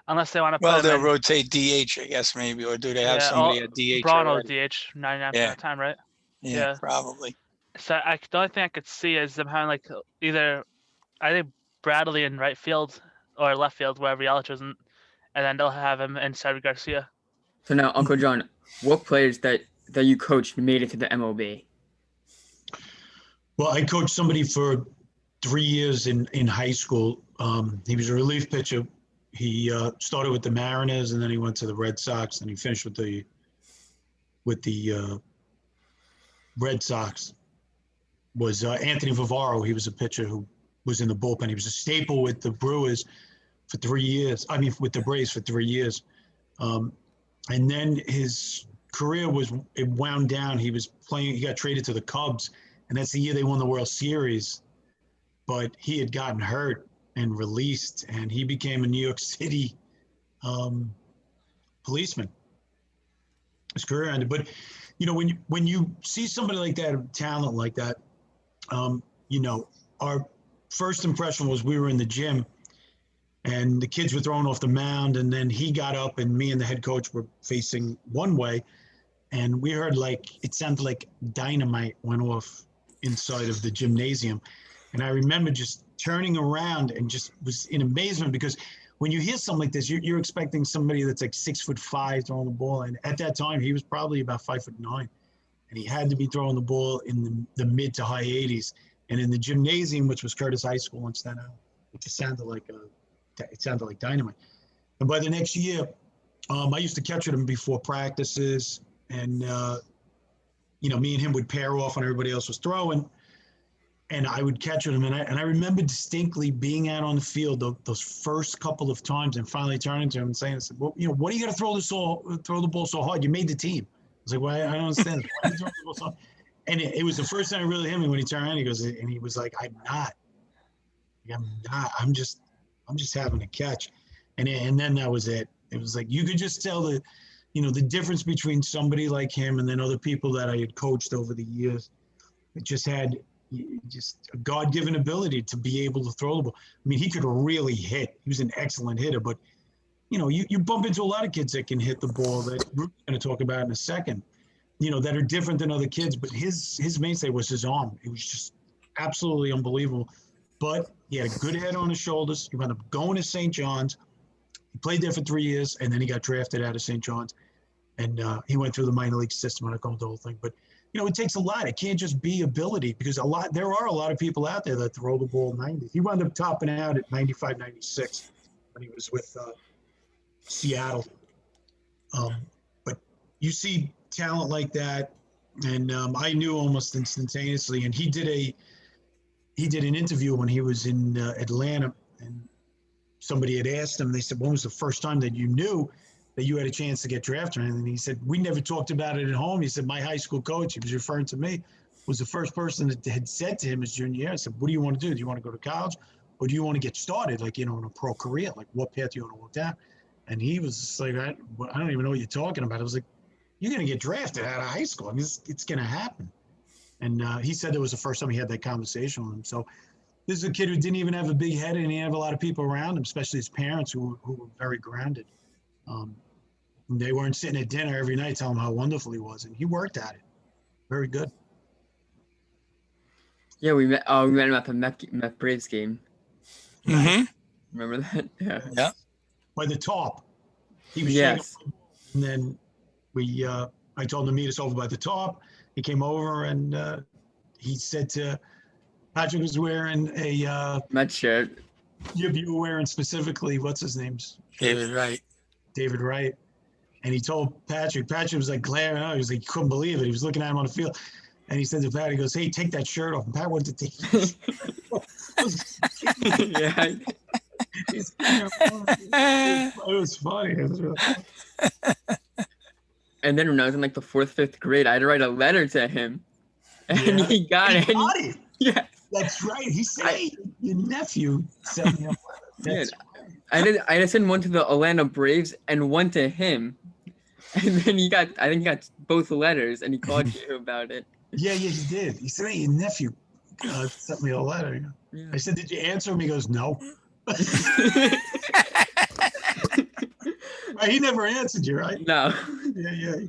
Unless they want to. Well, they'll rotate DH, I guess, maybe, or do they have somebody at DH? Braun will DH 99% of the time, right? Yeah, probably. So the only thing I could see is them having like either, I think Bradley in right field or left field, wherever Yelich isn't, and then they'll have him inside Garcia. So now, Uncle John, what players that you coached made it to the MLB? Well, I coached somebody for 3 years in high school. He was a relief pitcher. He started with the Mariners, and then he went to the Red Sox, and he finished with the Red Sox. Was Anthony Vivaro. He was a pitcher who was in the bullpen. He was a staple with the Brewers for 3 years. I mean, with the Braves for 3 years. And then his career wound down. He was playing. He got traded to the Cubs, and that's the year they won the World Series. But he had gotten hurt and released, and he became a New York City policeman. His career ended. But when you see somebody like that, talent like that, our first impression was we were in the gym, and the kids were thrown off the mound, and then he got up, and me and the head coach were facing one way, and we heard it sounded like dynamite went off inside of the gymnasium. And I remember just turning around and just was in amazement, because when you hear something like this, you're expecting somebody that's like 6'5" throwing the ball. And at that time, he was probably about 5'9", and he had to be throwing the ball in the mid to high 80s. And in the gymnasium, which was Curtis High School in Staten Island, it just sounded like dynamite. And by the next year, I used to catch with him before practices, and me and him would pair off when everybody else was throwing. And I would catch with him, and I remember distinctly being out on the field those first couple of times, and finally turning to him and saying, I said, well, what are you going to throw the ball so hard? You made the team. I was like, well, I don't understand. Why are you throwing the ball so hard? And it was the first time I really hit me when he turned around. He goes, and he was like, I'm not. I'm just having a catch. And then that was it. It was like, you could just tell the difference between somebody like him and then other people that I had coached over the years. It just had a God-given ability to be able to throw the ball. I mean, he could really hit. He was an excellent hitter, but you bump into a lot of kids that can hit the ball that we're going to talk about in a second, that are different than other kids, but his mainstay was his arm. It was just absolutely unbelievable. But he had a good head on his shoulders. He wound up going to St. John's. He played there for 3 years, and then he got drafted out of St. John's. And he went through the minor league system. I don't go the whole thing, but it takes a lot. It can't just be ability, because there are a lot of people out there that throw the ball 90. He wound up topping out at 95, 96 when he was with Seattle. But you see talent like that, and I knew almost instantaneously. And he did an interview when he was in Atlanta, and somebody had asked him. They said, "When was the first time that you knew that you had a chance to get drafted?" And he said, "We never talked about it at home." He said, "My high school coach," he was referring to me, was the first person that had said to him his junior year, I said, "What do you want to do? Do you want to go to college, or do you want to get started, in a pro career? Like, what path do you want to walk down?" And he was just like, I don't even know what you're talking about. I was like, "You're going to get drafted out of high school. I mean, it's going to happen." And he said that was the first time he had that conversation with him. So this is a kid who didn't even have a big head, and he didn't have a lot of people around him, especially his parents, who were very grounded. They weren't sitting at dinner every night telling him how wonderful he was, and he worked at it. Very good. Yeah, we met him at the Met Braves game. Mm-hmm. Remember that? Yeah. Yeah. By the top. He was Yes. and then I told him to meet us over by the top. He came over, and he said to Patrick was wearing a Met shirt. you were wearing specifically, what's his name's? David Wright. David Wright. And he told Patrick was like glaring out. He was like, he couldn't believe it. He was looking at him on the field. And he said to Pat, he goes, "Hey, take that shirt off." And Pat wanted to take his shirt off. Yeah. It was funny. It was really funny. And then when I was in the 4th, 5th grade, I had to write a letter to him. And Yeah. he got He it. got it. Yeah. That's right. He said, "Hey, your nephew sent me a letter." That's I had sent one to the Atlanta Braves and one to him. And then I think he got both letters, and he called you about it. Yeah, he did. He said, "Hey, your nephew sent me a letter." Yeah. I said, "Did you answer him?" He goes, "No." Right, he never answered you, right? No. Yeah.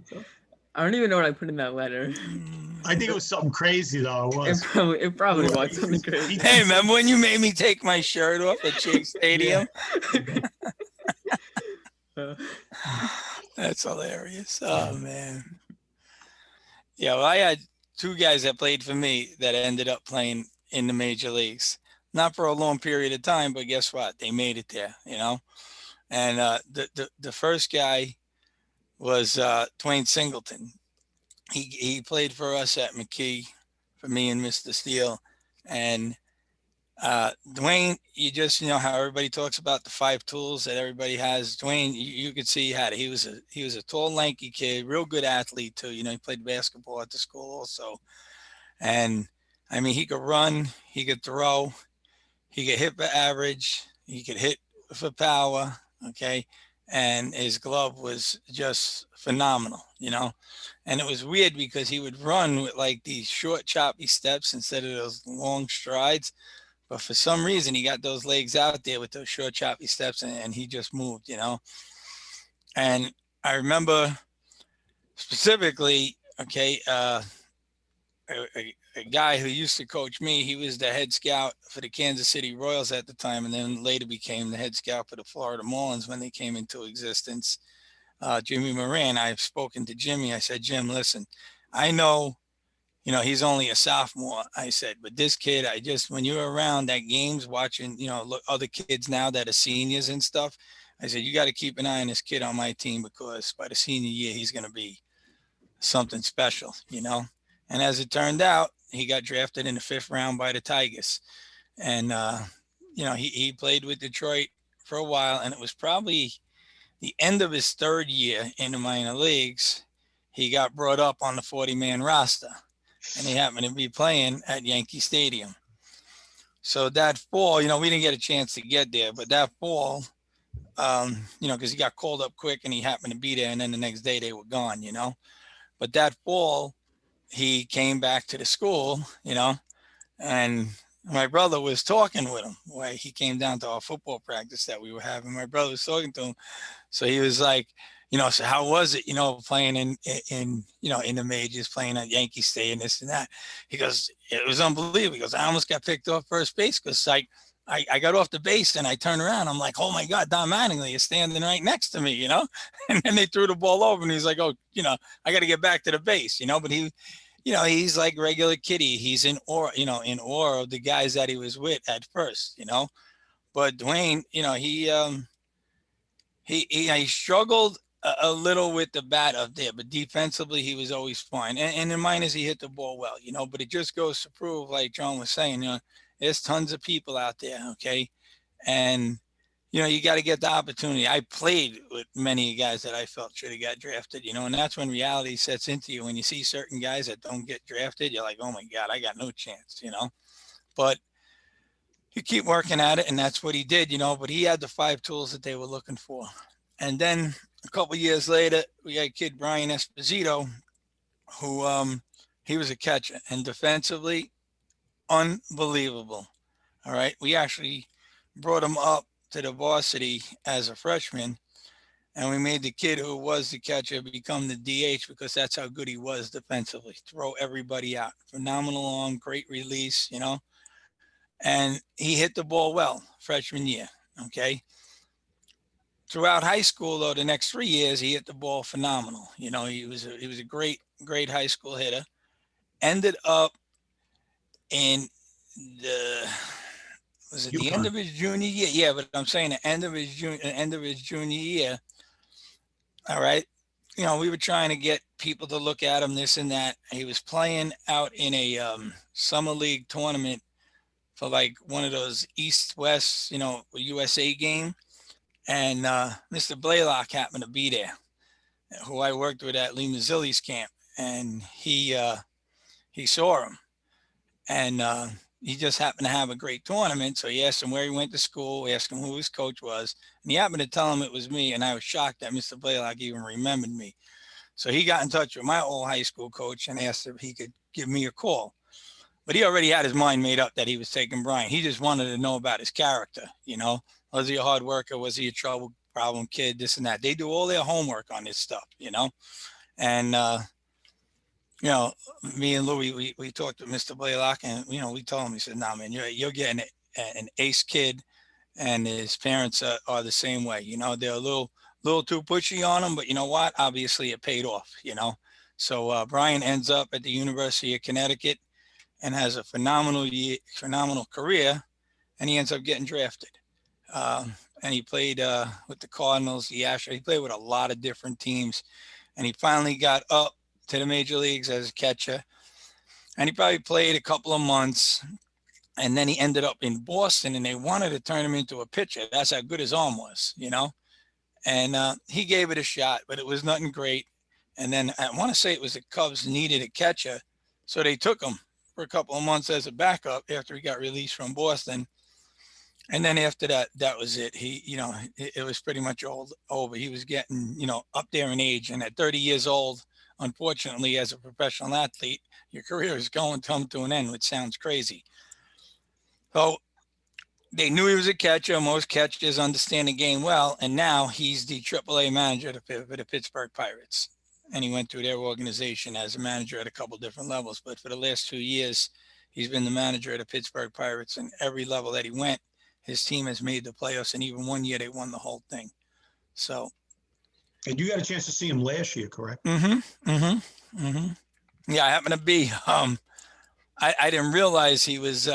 I don't even know what I put in that letter. I think it was something crazy, though. It was. It probably was something crazy. Hey, remember when you made me take my shirt off at Chase Stadium? That's hilarious. Oh, man. Yeah, well, I had 2 guys that played for me that ended up playing in the major leagues. Not for a long period of time, but guess what? They made it there, And the first guy was Twain Singleton. He played for us at McKee, for me and Mr. Steele. And Dwayne, you just how everybody talks about the 5 tools that everybody has. Dwayne, you could see he had it. He was a tall, lanky kid, real good athlete too. He played basketball at the school also. And I mean, he could run, he could throw, he could hit for average, he could hit for power. Okay. And his glove was just phenomenal, and it was weird because he would run with these short, choppy steps instead of those long strides. But for some reason, he got those legs out there with those short, choppy steps, and he just moved, And I remember specifically, okay, a guy who used to coach me. He was the head scout for the Kansas City Royals at the time, and then later became the head scout for the Florida Marlins when they came into existence. Jimmy Moran. I've spoken to Jimmy. I said, Jim, listen, I know, he's only a sophomore. I said, but this kid, when you're around at games watching, look, other kids now that are seniors and stuff, I said, you got to keep an eye on this kid on my team, because by the senior year, he's going to be something special. And as it turned out, he got drafted in the 5th round by the Tigers. And, he played with Detroit for a while, and it was probably the end of his 3rd year in the minor leagues. He got brought up on the 40-man roster, and he happened to be playing at Yankee Stadium. So that fall, we didn't get a chance to get there, but that fall, because he got called up quick and he happened to be there, and then the next day they were gone, But that fall, he came back to the school, and my brother was talking with him. Why he came down to our football practice that we were having. My brother was talking to him. So he was like, so how was it, playing in the majors, playing at Yankee Stadium, this and that. He goes, it was unbelievable. He goes, I almost got picked off first base, because I got off the base and I turned around. I'm like, oh my God, Don Mattingly is standing right next to me, and then they threw the ball over and he's like, oh, I got to get back to the base, but he, he's like regular kitty. He's in awe, in awe of the guys that he was with at first, but Dwayne, he struggled a little with the bat up there, but defensively he was always fine. And in minors, he hit the ball well, but it just goes to prove, like John was saying, there's tons of people out there. Okay. And, you got to get the opportunity. I played with many guys that I felt should have got drafted, and that's when reality sets into you. When you see certain guys that don't get drafted, you're like, oh my God, I got no chance, but you keep working at it. And that's what he did, but he had the 5 tools that they were looking for. And then a couple of years later, we had kid Brian Esposito, who he was a catcher, and defensively, unbelievable. All right. We actually brought him up to the varsity as a freshman, and we made the kid who was the catcher become the DH, because that's how good he was defensively. Throw everybody out. Phenomenal arm, great release, and he hit the ball well freshman year. Okay. Throughout high school, though, the next 3 years, he hit the ball phenomenal. He was a great high school hitter. Ended up in the end of his junior year? Yeah, but I'm saying the end of his junior year. All right. We were trying to get people to look at him, this and that. He was playing out in a summer league tournament for like one of those East-West, USA game. And Mr. Blaylock happened to be there, who I worked with at Lee Mazzilli's camp. And he saw him. And he just happened to have a great tournament. So he asked him where he went to school. We asked him who his coach was. And he happened to tell him it was me. And I was shocked that Mr. Blaylock even remembered me. So he got in touch with my old high school coach and asked if he could give me a call. But he already had his mind made up that he was taking Brian. He just wanted to know about his character. Was he a hard worker? Was he a trouble problem kid? This and that. They do all their homework on this stuff, And, me and Louie, we talked to Mr. Blaylock, and, we told him, he said, nah, man, you're getting an ace kid, and his parents are the same way. They're a little too pushy on him, but you know what? Obviously it paid off, So Brian ends up at the University of Connecticut and has a phenomenal career, and he ends up getting drafted. And he played with the Cardinals, the Astros. He played with a lot of different teams, and he finally got up to the major leagues as a catcher. And he probably played a couple of months, and then he ended up in Boston, and they wanted to turn him into a pitcher. That's how good his arm was, And he gave it a shot, but it was nothing great. And then I want to say it was the Cubs needed a catcher, so they took him for a couple of months as a backup after he got released from Boston. And then after that, that was it. He, it was pretty much all over. He was getting, up there in age. And at 30 years old, unfortunately, as a professional athlete, your career is going to come to an end, which sounds crazy. So they knew he was a catcher. Most catchers understand the game well. And now he's the AAA manager for the Pittsburgh Pirates. and he went through their organization as a manager at a couple different levels. But for the last 2 years, he's been the manager of the Pittsburgh Pirates, and every level that he went, his team has made the playoffs, and even one year they won the whole thing. So. And you got a chance to see him last year, correct? Yeah, I happened to be. I didn't realize he was,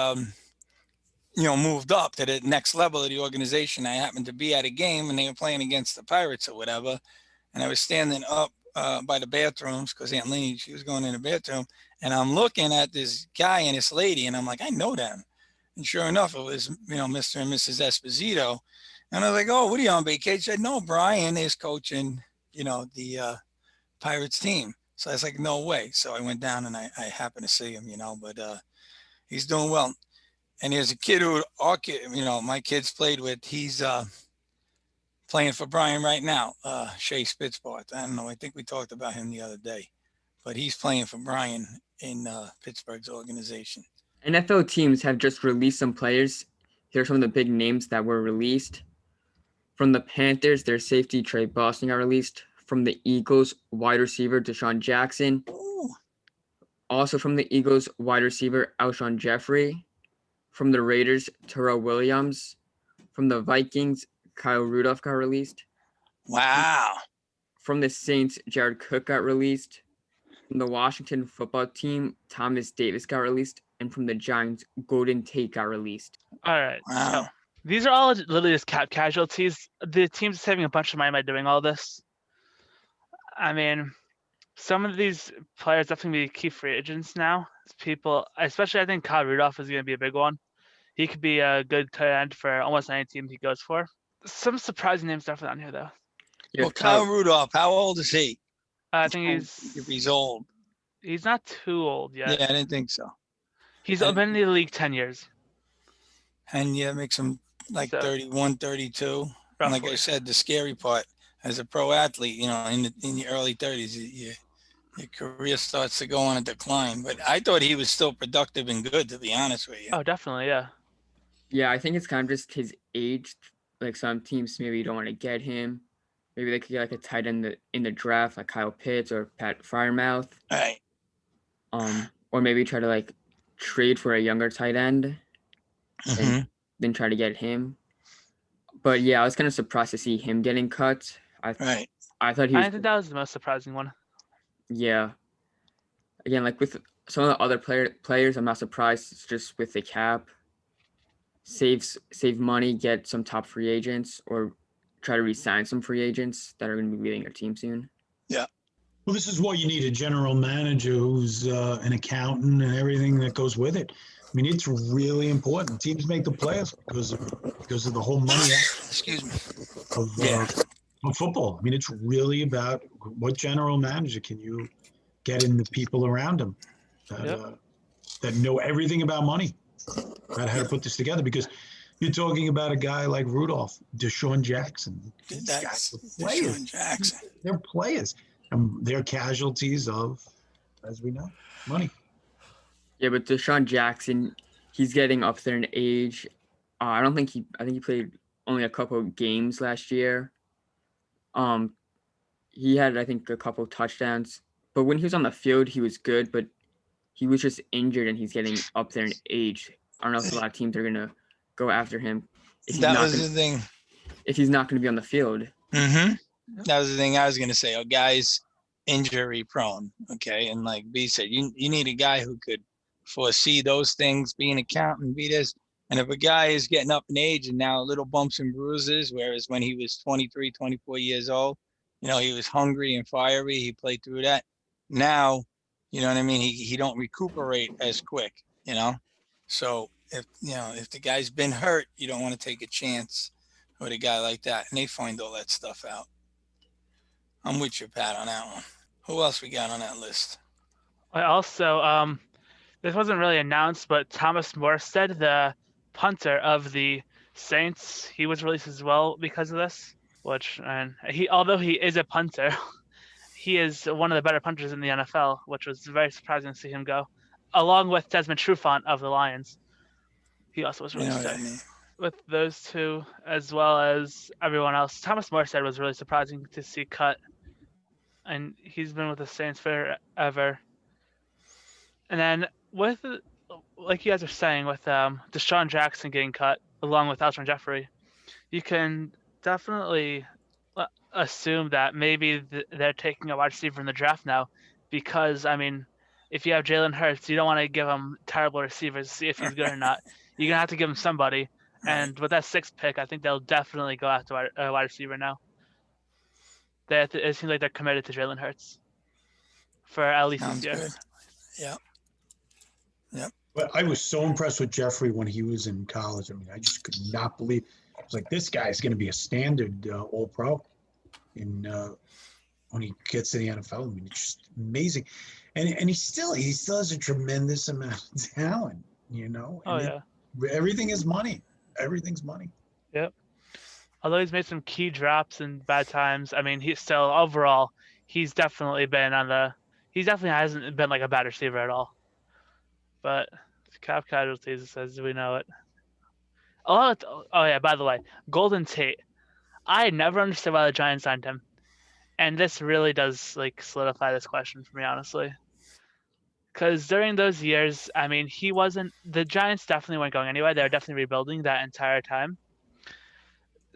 moved up to the next level of the organization. I happened to be at a game, and they were playing against the Pirates or whatever, and I was standing up by the bathrooms because Aunt Lenny, she was going in the bathroom, and I'm looking at this guy and this lady, and I'm like, I know them. And sure enough, it was, Mr. and Mrs. Esposito. And I was like, oh, what are you on vacation? She said, no, Brian is coaching, the Pirates team. So I was like, no way. So I went down and I happened to see him, but he's doing well. And there's a kid who my kids played with. He's playing for Brian right now, Shea Spitzbart. I don't know. I think we talked about him the other day. But he's playing for Brian in Pittsburgh's organization. NFL teams have just released some players. Here are some of the big names that were released. From the Panthers, their safety Trey Boston got released. From the Eagles, wide receiver Desean Jackson. Ooh. Also from the Eagles, wide receiver Alshon Jeffrey. From the Raiders, Terrell Williams. From the Vikings, Kyle Rudolph got released. Wow. From the Saints, Jared Cook got released. From the Washington football team, Thomas Davis got released. And from the Giants, Golden Tate got released. All right. Wow. So these are all literally just cap casualties. The team's saving a bunch of money by doing all this. I mean, some of these players definitely be key free agents now. People, especially I think Kyle Rudolph is going to be a big one. He could be a good tight end for almost any team he goes for. Some surprising names definitely on here, though. Yeah, Well, Kyle Rudolph, how old is he? I think If he's old. he's not too old yet. Yeah, I didn't think so. He's been in the league 10 years. And yeah, makes him like So, 31, 32. And like I roughly. said, the scary part as a pro athlete, in the early 30s, your career starts to go on a decline. But I thought he was still productive and good, to be honest with you. Oh, definitely, yeah. Yeah, I think it's kind of just his age. Like some teams maybe don't want to get him. Maybe they could get like a tight end in the draft, like Kyle Pitts or Pat Fryermouth. Right. Or maybe try to like trade for a younger tight end and then try to get him. But yeah, I was kind of surprised to see him getting cut. Right. I thought he was. I think that was the most surprising one. Yeah. Again, like with some of the other players, I'm not surprised. It's just with the cap. Save money, get some top free agents, or try to re-sign some free agents that are going to be leaving your team soon. Yeah. Well, this is why you need a general manager who's an accountant and everything that goes with it. I mean, it's really important. Teams make the playoffs because of the whole money Excuse me. of football. I mean, it's really about what general manager can you get in the people around him that know everything about money, about how to put this together. Because you're talking about a guy like Rudolph, Desean Jackson. That's players. Desean Jackson. They're players. And they're casualties of, as we know, money. Yeah, but Desean Jackson, he's getting up there in age. I think he played only a couple of games last year. He had, I think, a couple touchdowns. But when he was on the field, he was good, but he was just injured and he's getting up there in age. I don't know if a lot of teams are going to go after him. That was the thing. If he's not going to be on the field. Mm-hmm. That was the thing I was going to say. A guy's injury prone, okay? And like B said, you need a guy who could foresee those things, be an accountant, be this. And if a guy is getting up in age and now little bumps and bruises, whereas when he was 23, 24 years old, he was hungry and fiery. He played through that. Now, you know what I mean? He don't recuperate as quick, So if the guy's been hurt, you don't want to take a chance with a guy like that. And they find all that stuff out. I'm with you, Pat, on that one. Who else we got on that list? I also, this wasn't really announced, but Thomas Morstead, the punter of the Saints, he was released as well because of this. Although he is a punter, he is one of the better punters in the NFL, which was very surprising to see him go, along with Desmond Trufant of the Lions. He also was released with those two, as well as everyone else. Thomas Morstead was really surprising to see cut. and he's been with the Saints forever. And then with, like you guys are saying, with Desean Jackson getting cut along with Alshon Jeffrey, you can definitely assume that maybe they're taking a wide receiver in the draft now, because I mean, if you have Jalen Hurts, you don't want to give him terrible receivers to see if he's good or not. You're gonna have to give him somebody. Right. And with that 6th pick, I think they'll definitely go after a wide receiver now. It seems like they're committed to Jalen Hurts for at least Sounds this year. good. Yeah. But I was so impressed with Jeffrey when he was in college. I mean, I just could not believe. I was like, this guy's going to be a standard All-Pro when he gets to the NFL. I mean, it's just amazing, and he still has a tremendous amount of talent. You know. Oh And yeah. everything is money. Everything's money. Yep. Although he's made some key drops in bad times, I mean, he's still overall he's definitely been on the. He definitely hasn't been like a bad receiver at all. But cap casualties, as we know it. Oh yeah. By the way, Golden Tate. I never understood why the Giants signed him, and this really does like solidify this question for me, honestly. Because during those years, I mean, the Giants definitely weren't going anywhere. They were definitely rebuilding that entire time.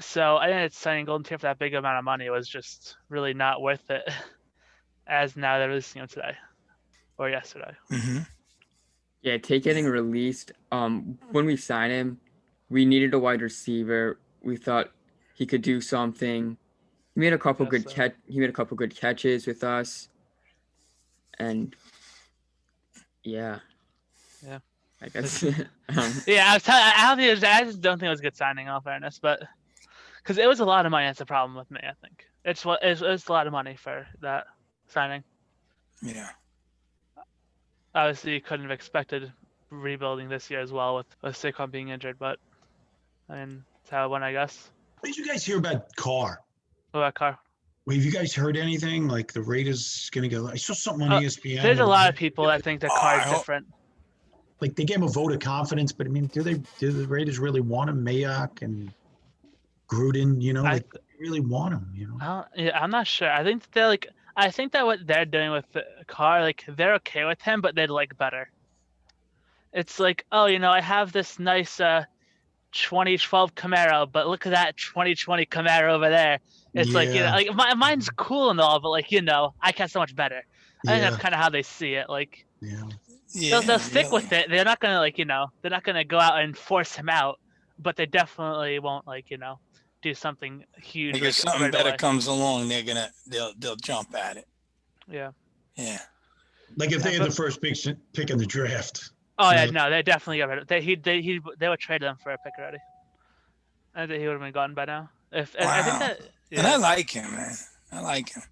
So I think signing Golden Tate for that big amount of money was just really not worth it. As now they're releasing him today or yesterday. Mm-hmm. Yeah, Tate getting released. When we signed him, we needed a wide receiver. We thought he could do something. He made a couple good good catches with us, and yeah. I guess. Yeah, I just don't think it was a good signing, in all fairness, but because it was a lot of money. That's the problem with me. I think it's a lot of money for that signing. Yeah. Obviously, you couldn't have expected rebuilding this year as well with Saquon being injured, but I mean, that's how it went, I guess. What did you guys hear about Carr? What about Carr? Well, have you guys heard anything like the Raiders going to go? I saw something on ESPN. There's a lot of people that think that Carr is different. Like they gave him a vote of confidence, but I mean, do the Raiders really want him? Mayock and Gruden, you know, they really want him, you know? Yeah, I'm not sure. I think that what they're doing with Carr, like they're okay with him, but they'd like better. It's like, oh, you know, I have this nice 2012 Camaro, but look at that 2020 Camaro over there. It's like, you know, like mine's cool and all, but like, you know, I got so much better. I think that's kind of how they see it. Like, they'll stick with it. They're not gonna they're not gonna go out and force him out, but they definitely won't like, you know, do something huge. Like if something better comes along, they'll jump at it. Yeah. Yeah. Like if they had the first pick in the draft. Oh yeah, no, they definitely got rid of it. They would trade them for a pick already. I think he would have been gone by now. I think that. Yeah. And I like him, man. I like him.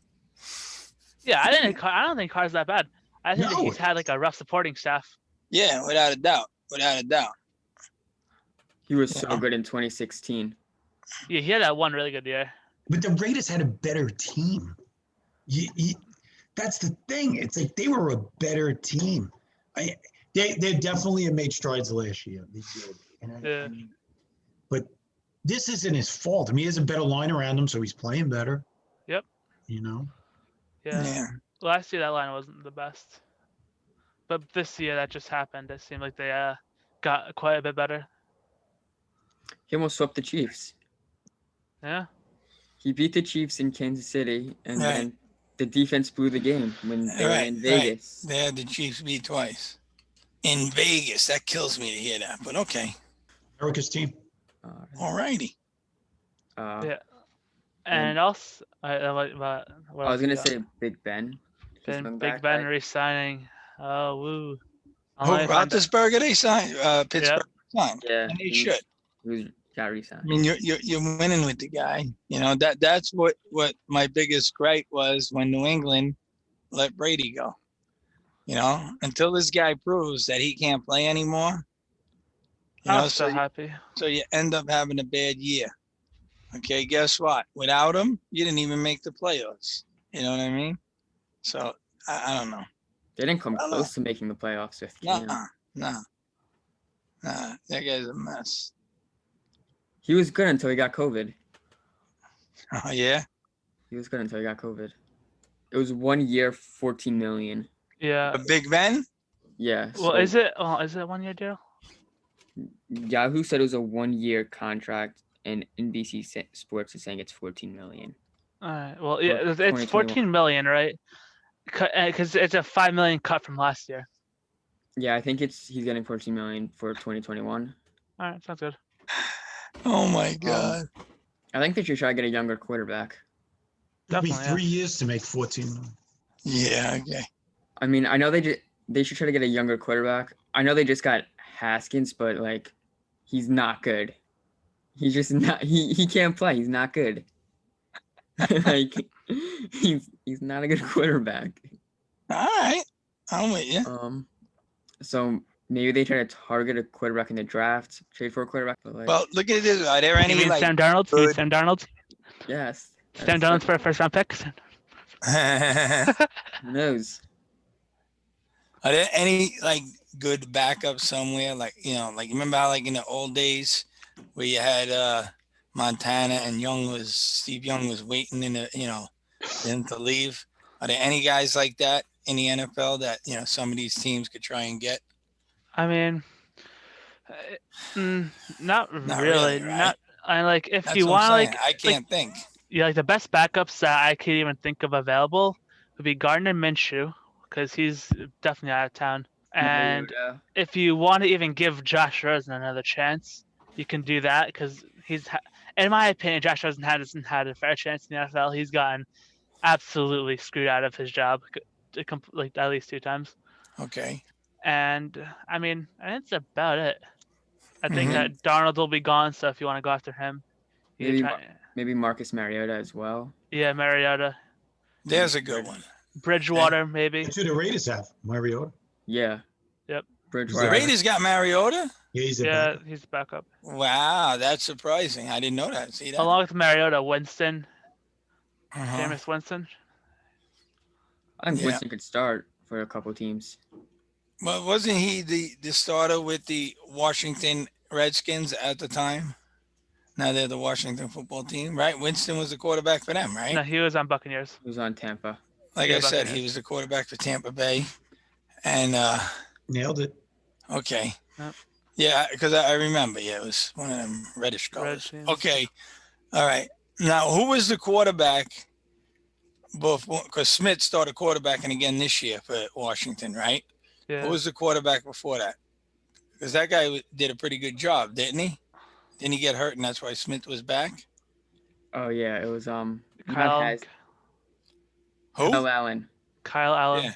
Yeah, I don't think Carr's that bad. I think that he's had like a rough supporting staff. Yeah, without a doubt. He was so good in 2016. Yeah, he had that one really good year. But the Raiders had a better team. That's the thing. It's like they were a better team. They definitely have made strides last year. They did. But this isn't his fault. I mean, he has a better line around him, so he's playing better. Yep. You know? Yeah. Last year, that line wasn't the best. But this year, that just happened. It seemed like they got quite a bit better. He almost swept the Chiefs. Yeah. He beat the Chiefs in Kansas City, and then the defense blew the game when they were in Vegas. They had the Chiefs beat twice. In Vegas. That kills me to hear that, but okay. America's team. All righty. Yeah. And also, I was going to say Big Ben. Big Ben re-signing. Oh, woo. Roethlisberger, they signed. Pittsburgh signed. Yeah. And they should. He got re-signed. I mean, you're winning with the guy. You know, that's what my biggest gripe was when New England let Brady go. You know, until this guy proves that he can't play anymore. I'm so happy. So you end up having a bad year. Okay, guess what? Without him, you didn't even make the playoffs. You know what I mean? So I don't know. They didn't come close to making the playoffs with him. Nah. That guy's a mess. He was good until he got COVID. Oh yeah. He was good until he got COVID. It was 1 year, 14 million. Yeah. Big Ben? Yeah. Well, So is it? Oh, is it 1 year deal? Yahoo said it was a 1 year contract, and NBC Sports is saying it's 14 million. All right. Well, For yeah, it's 2021. 14 million, right? Because it's a 5 million cut from last year. Yeah, I think he's getting 14 million for 2021. All right, sounds good. Oh my God. I think they should try to get a younger quarterback. It'll be Definitely, 3 years to make 14 million. Yeah, okay. I mean, I know they should try to get a younger quarterback. I know they just got Haskins, but like, he's not good. He's just not. He can't play. He's not good. Like, he's not a good quarterback. All right. I'm with you. So maybe they try to target a quarterback in the draft, trade for a quarterback. But like, Well, look at this. Are there You any mean like Sam Darnold? You mean good- Sam Darnold? yes, Sam Darnold for a first round pick? who knows? Are there any like good backups somewhere? Like, like remember how like in the old days where you had Montana and Steve Young was waiting in the, for him to leave. Are there any guys like that in the NFL that, some of these teams could try and get? I mean, not really, right? Not. I like if That's you what I'm want saying. like I can't think. yeah, like the best backups that I could even think of available would be Gardner Minshew because he's definitely out of town. And Mariota. if you want to even give Josh Rosen another chance, you can do that because in my opinion, Josh Rosen hasn't had a fair chance in the NFL. He's gotten absolutely screwed out of his job, like at least 2 times. Okay. And I mean, that's about it. I think Mhm. that Darnold will be gone, so if you want to go after him, you Maybe can try. maybe Marcus Mariota as well. Yeah, Mariota, There's a good one. Bridgewater, maybe. That's who the Raiders have, Mariota. Yeah. Yep. The Bridgewater. Raiders got Mariota? Yeah, he's a Yeah, backup. he's backup. Wow, that's surprising. I didn't know that. See that? Along with Mariota, Winston, Uh-huh. Jameis Winston. I think Yeah. Winston could start for a couple teams. Well, wasn't he the starter with the Washington Redskins at the time? Now they're the Washington football team, right? Winston was the quarterback for them, right? No, he was on Buccaneers. He was on Tampa. Like yeah, I said, Buccaneers. he was the quarterback for Tampa Bay. And Nailed it. okay. Yep. Yeah, because I remember, it was one of them reddish colors. teams. Okay. All right. Now, who was the quarterback before? Because Smith started quarterbacking again this year for Washington, right? Yeah. Who was the quarterback before that? Because that guy did a pretty good job, didn't he? Didn't he get hurt, and that's why Smith was back? Oh yeah, it was Kyle Who? Kyle Allen. Allen. Yeah.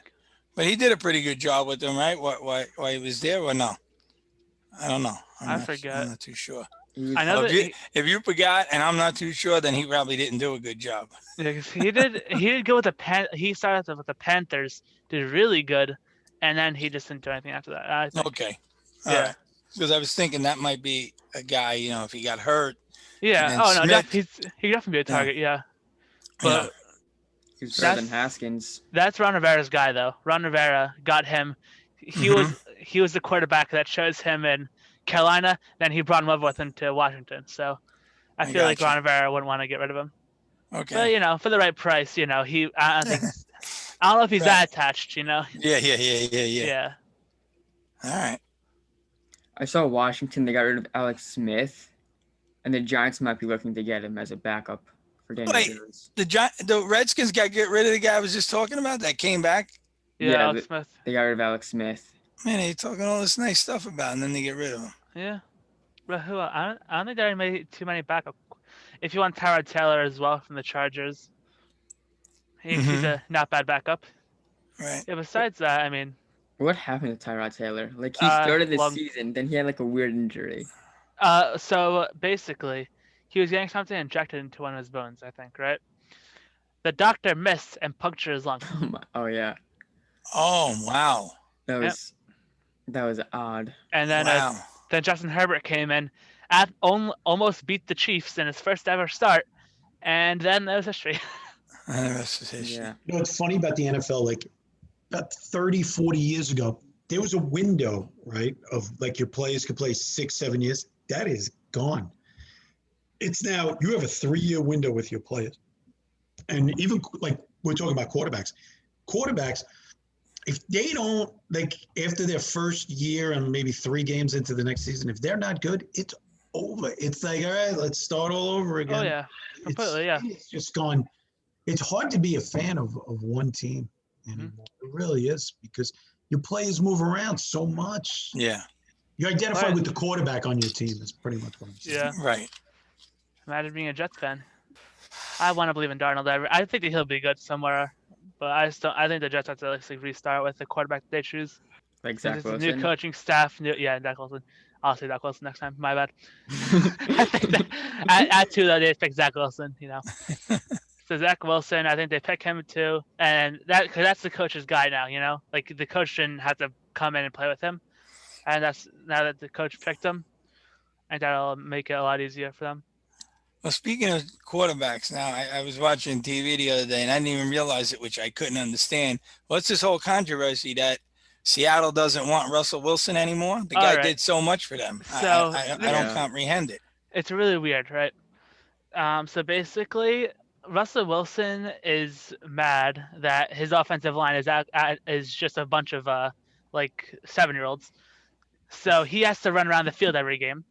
But he did a pretty good job with them, right? Why he was there or no? I don't know. I forget. I'm not too sure. He was, I know Well, that if you forgot and I'm not too sure, then he probably didn't do a good job. yeah, 'cause he did go with he started with the Panthers, did really good, and then he just didn't do anything after that. I think. Okay. Yeah. Because I was thinking that might be a guy, if he got hurt. Yeah. And Oh no, Smith- he could definitely be a target. Yeah. But he was better than That's- Haskins. that's Ron Rivera's guy though. Ron Rivera got him. He was the quarterback that chose him in Carolina. Then he brought him over with him to Washington. So I I feel like gotcha. Ron Rivera wouldn't want to get rid of him. Okay. But for the right price, I don't think I don't know if he's Right. that attached. Yeah. Yeah. All right. I saw Washington. They got rid of Alex Smith, and the Giants might be looking to get him as a backup for Daniel Wait. Jones. The Redskins got to get rid of the guy I was just talking about that came back. Yeah. Yeah, Alex Smith. They got rid of Alex Smith. Man, they talking all this nice stuff about, and then they get rid of him. Yeah. But who? I don't think there are too many backup. If you want Tyrod Taylor as well from the Chargers, he's a not bad backup. Right. Yeah. Besides that, I mean, What happened to Tyrod Taylor? Like he started this lung- season, then he had like a weird injury. so basically, he was getting something injected into one of his bones, I think, right? The doctor missed and punctured his lung. Oh yeah, Oh, wow. that was odd. And then Wow. then Justin Herbert came in, almost beat the Chiefs in his first ever start, and then that was history. The rest is history. Yeah, You know, it's funny about the NFL, like about 30, 40 years ago, there was a window, right, of like your players could play 6, 7 years. That is gone. It's now, you have a 3-year window with your players. And even like we're talking about quarterbacks. Quarterbacks, if they don't, like, after their first year and maybe 3 games into the next season, if they're not good, it's over. It's like, all right, let's start all over again. Oh yeah, completely. Yeah. It's just gone. It's hard to be a fan of one team anymore. It really is, because your players move around so much. Yeah. You identify with the quarterback on your team is pretty much what I'm saying. Yeah. Right. Imagine being a Jets fan. I want to believe in Darnold. I think that he'll be good somewhere, but I think the Jets have to like restart with the quarterback that they choose. Like Zach It's a Wilson. new coaching staff. Zach Wilson. I'll say Zach Wilson next time. My bad. I think that, at 2 though, they pick Zach Wilson. So Zach Wilson, I think they pick him too, and because that's the coach's guy now. Like the coach shouldn't have to come in and play with him, and that's now that the coach picked him, and that'll make it a lot easier for them. Well, speaking of quarterbacks now, I was watching TV the other day and I didn't even realize it, which I couldn't understand. What's this whole controversy that Seattle doesn't want Russell Wilson anymore? The guy did so much for them. So I don't comprehend it. It's really weird, right? So basically, Russell Wilson is mad that his offensive line is just a bunch of 7-year-olds. So he has to run around the field every game.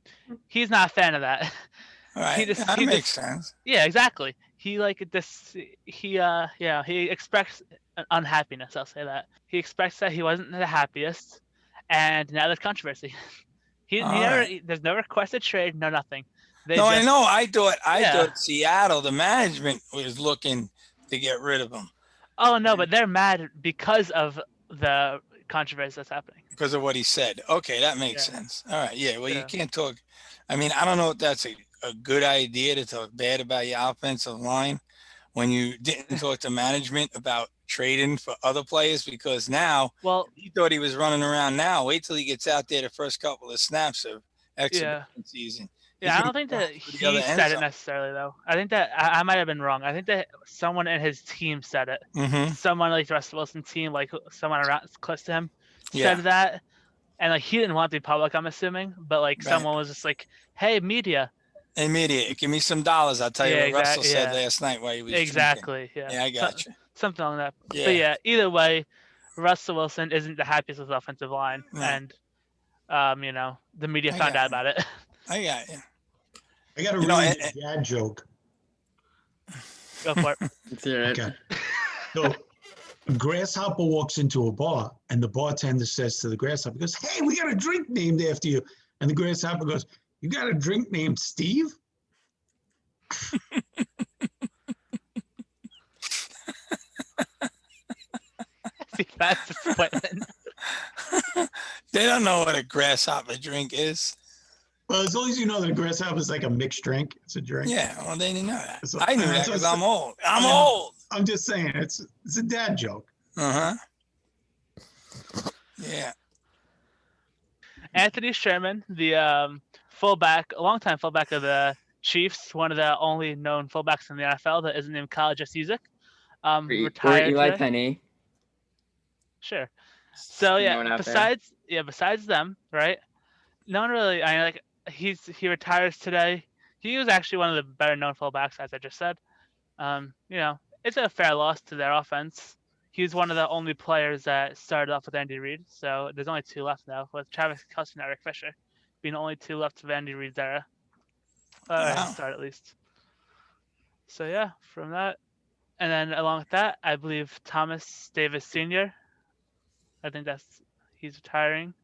He's not a fan of that. All right, that makes sense. Yeah, exactly. He expects unhappiness. I'll say that. He expects that he wasn't the happiest, and now there's controversy. There's no requested trade, no nothing. I know. I thought Seattle, the management, was looking to get rid of him. Oh no, but they're mad because of the controversy that's happening. Because of what he said. Okay, that makes sense. All right, yeah. Well, you can't talk. I mean, I don't know if that's a good idea to talk bad about your offensive line when you didn't talk to management about trading for other players, because now he thought he was running around. Now wait till he gets out there the first couple of snaps of exhibition season. Yeah, I don't think that he said it necessarily though. I think that I might have been wrong. I think that someone in his team said it. Mm-hmm. Someone like the Russell Wilson team, like someone around close to him, said that, and like he didn't want to be public, I'm assuming, but like someone was just like, "Hey, media." Hey, media, give me some dollars. I'll tell you what Russell said last night while he was drinking. Yeah, I got you. Something like that. Yeah. But yeah, either way, Russell Wilson isn't the happiest with the offensive line, and the media found out about it. I got you. I got a really dad joke. Go for it. Let's hear it. Okay. So a grasshopper walks into a bar, and the bartender says to the grasshopper, he goes, "Hey, we got a drink named after you." And the grasshopper goes, "You got a drink named Steve?" See, that's disappointment. They don't know what a grasshopper drink is. Well, as long as you know that a grasshopper is like a mixed drink, it's a drink. Yeah, well, they didn't know that. So, I knew that because I'm old. I'm old. I'm just saying, it's a dad joke. Yeah. Anthony Sherman, the longtime fullback of the Chiefs, one of the only known fullbacks in the NFL that isn't named Kyle Juszczyk, retired. Eli Penny. Sure. So besides them, right? No one really. He retires today. He was actually one of the better known fullbacks, as I just said. It's a fair loss to their offense. He's one of the only players that started off with Andy Reid, so there's only 2 left now, with Travis Kelce and Eric Fisher being only 2 left of Andy Reid's era. Start at least. So yeah, from that, and then along with that, I believe Thomas Davis Sr. I think he's retiring.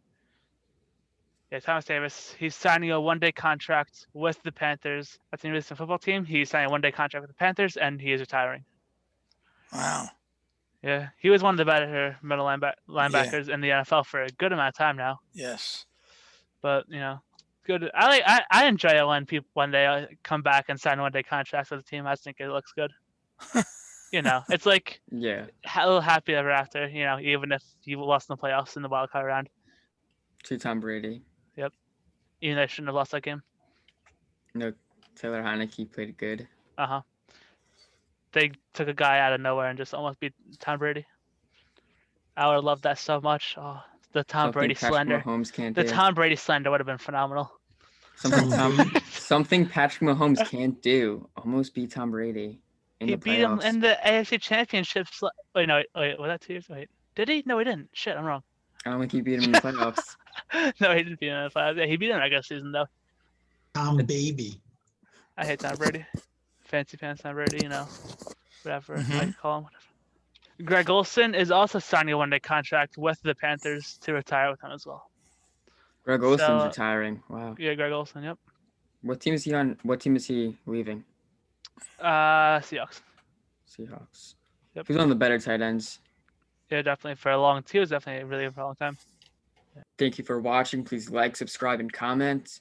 Yeah, Thomas Davis. He's signing a 1-day contract with the Panthers. That's the University football team. He's signing a 1-day contract with the Panthers, and he is retiring. Wow. Yeah, he was one of the better middle linebackers in the NFL for a good amount of time now. Yes. But good. I enjoy it when they come back and sign 1-day contracts with the team. I think it looks good. It's like a little happy ever after. Even if you lost in the playoffs in the wild card round. To Tom Brady. Yep. Even though they shouldn't have lost that game. No, Taylor Heineke played good. They took a guy out of nowhere and just almost beat Tom Brady. I would have loved that so much. Oh, the Tom Brady slender. The Tom Brady slender would have been phenomenal. Something Patrick Mahomes can't do. Almost beat Tom Brady in He the beat him playoffs. in the AFC Championships. Wait, no, wait, was that 2 years? Wait, did he? No, he didn't. Shit, I'm wrong. I don't think he beat him in the playoffs. No, he didn't beat him in the playoffs. Yeah, he beat him in the regular season though. Tom Baby. I hate Tom Brady. Fancy pants Tom Brady, whatever I Mhm. call him. Whatever. Greg Olson is also signing a one-day contract with the Panthers to retire with him as well. Greg Olson's So- retiring. Wow. Yeah, Greg Olson. Yep. What team is he on? What team is he leaving? Seahawks. Seahawks. Yep. He's one of the better tight ends. Yeah, definitely for a long. He was definitely really good for a long time. Thank you for watching. Please like, subscribe, and comment.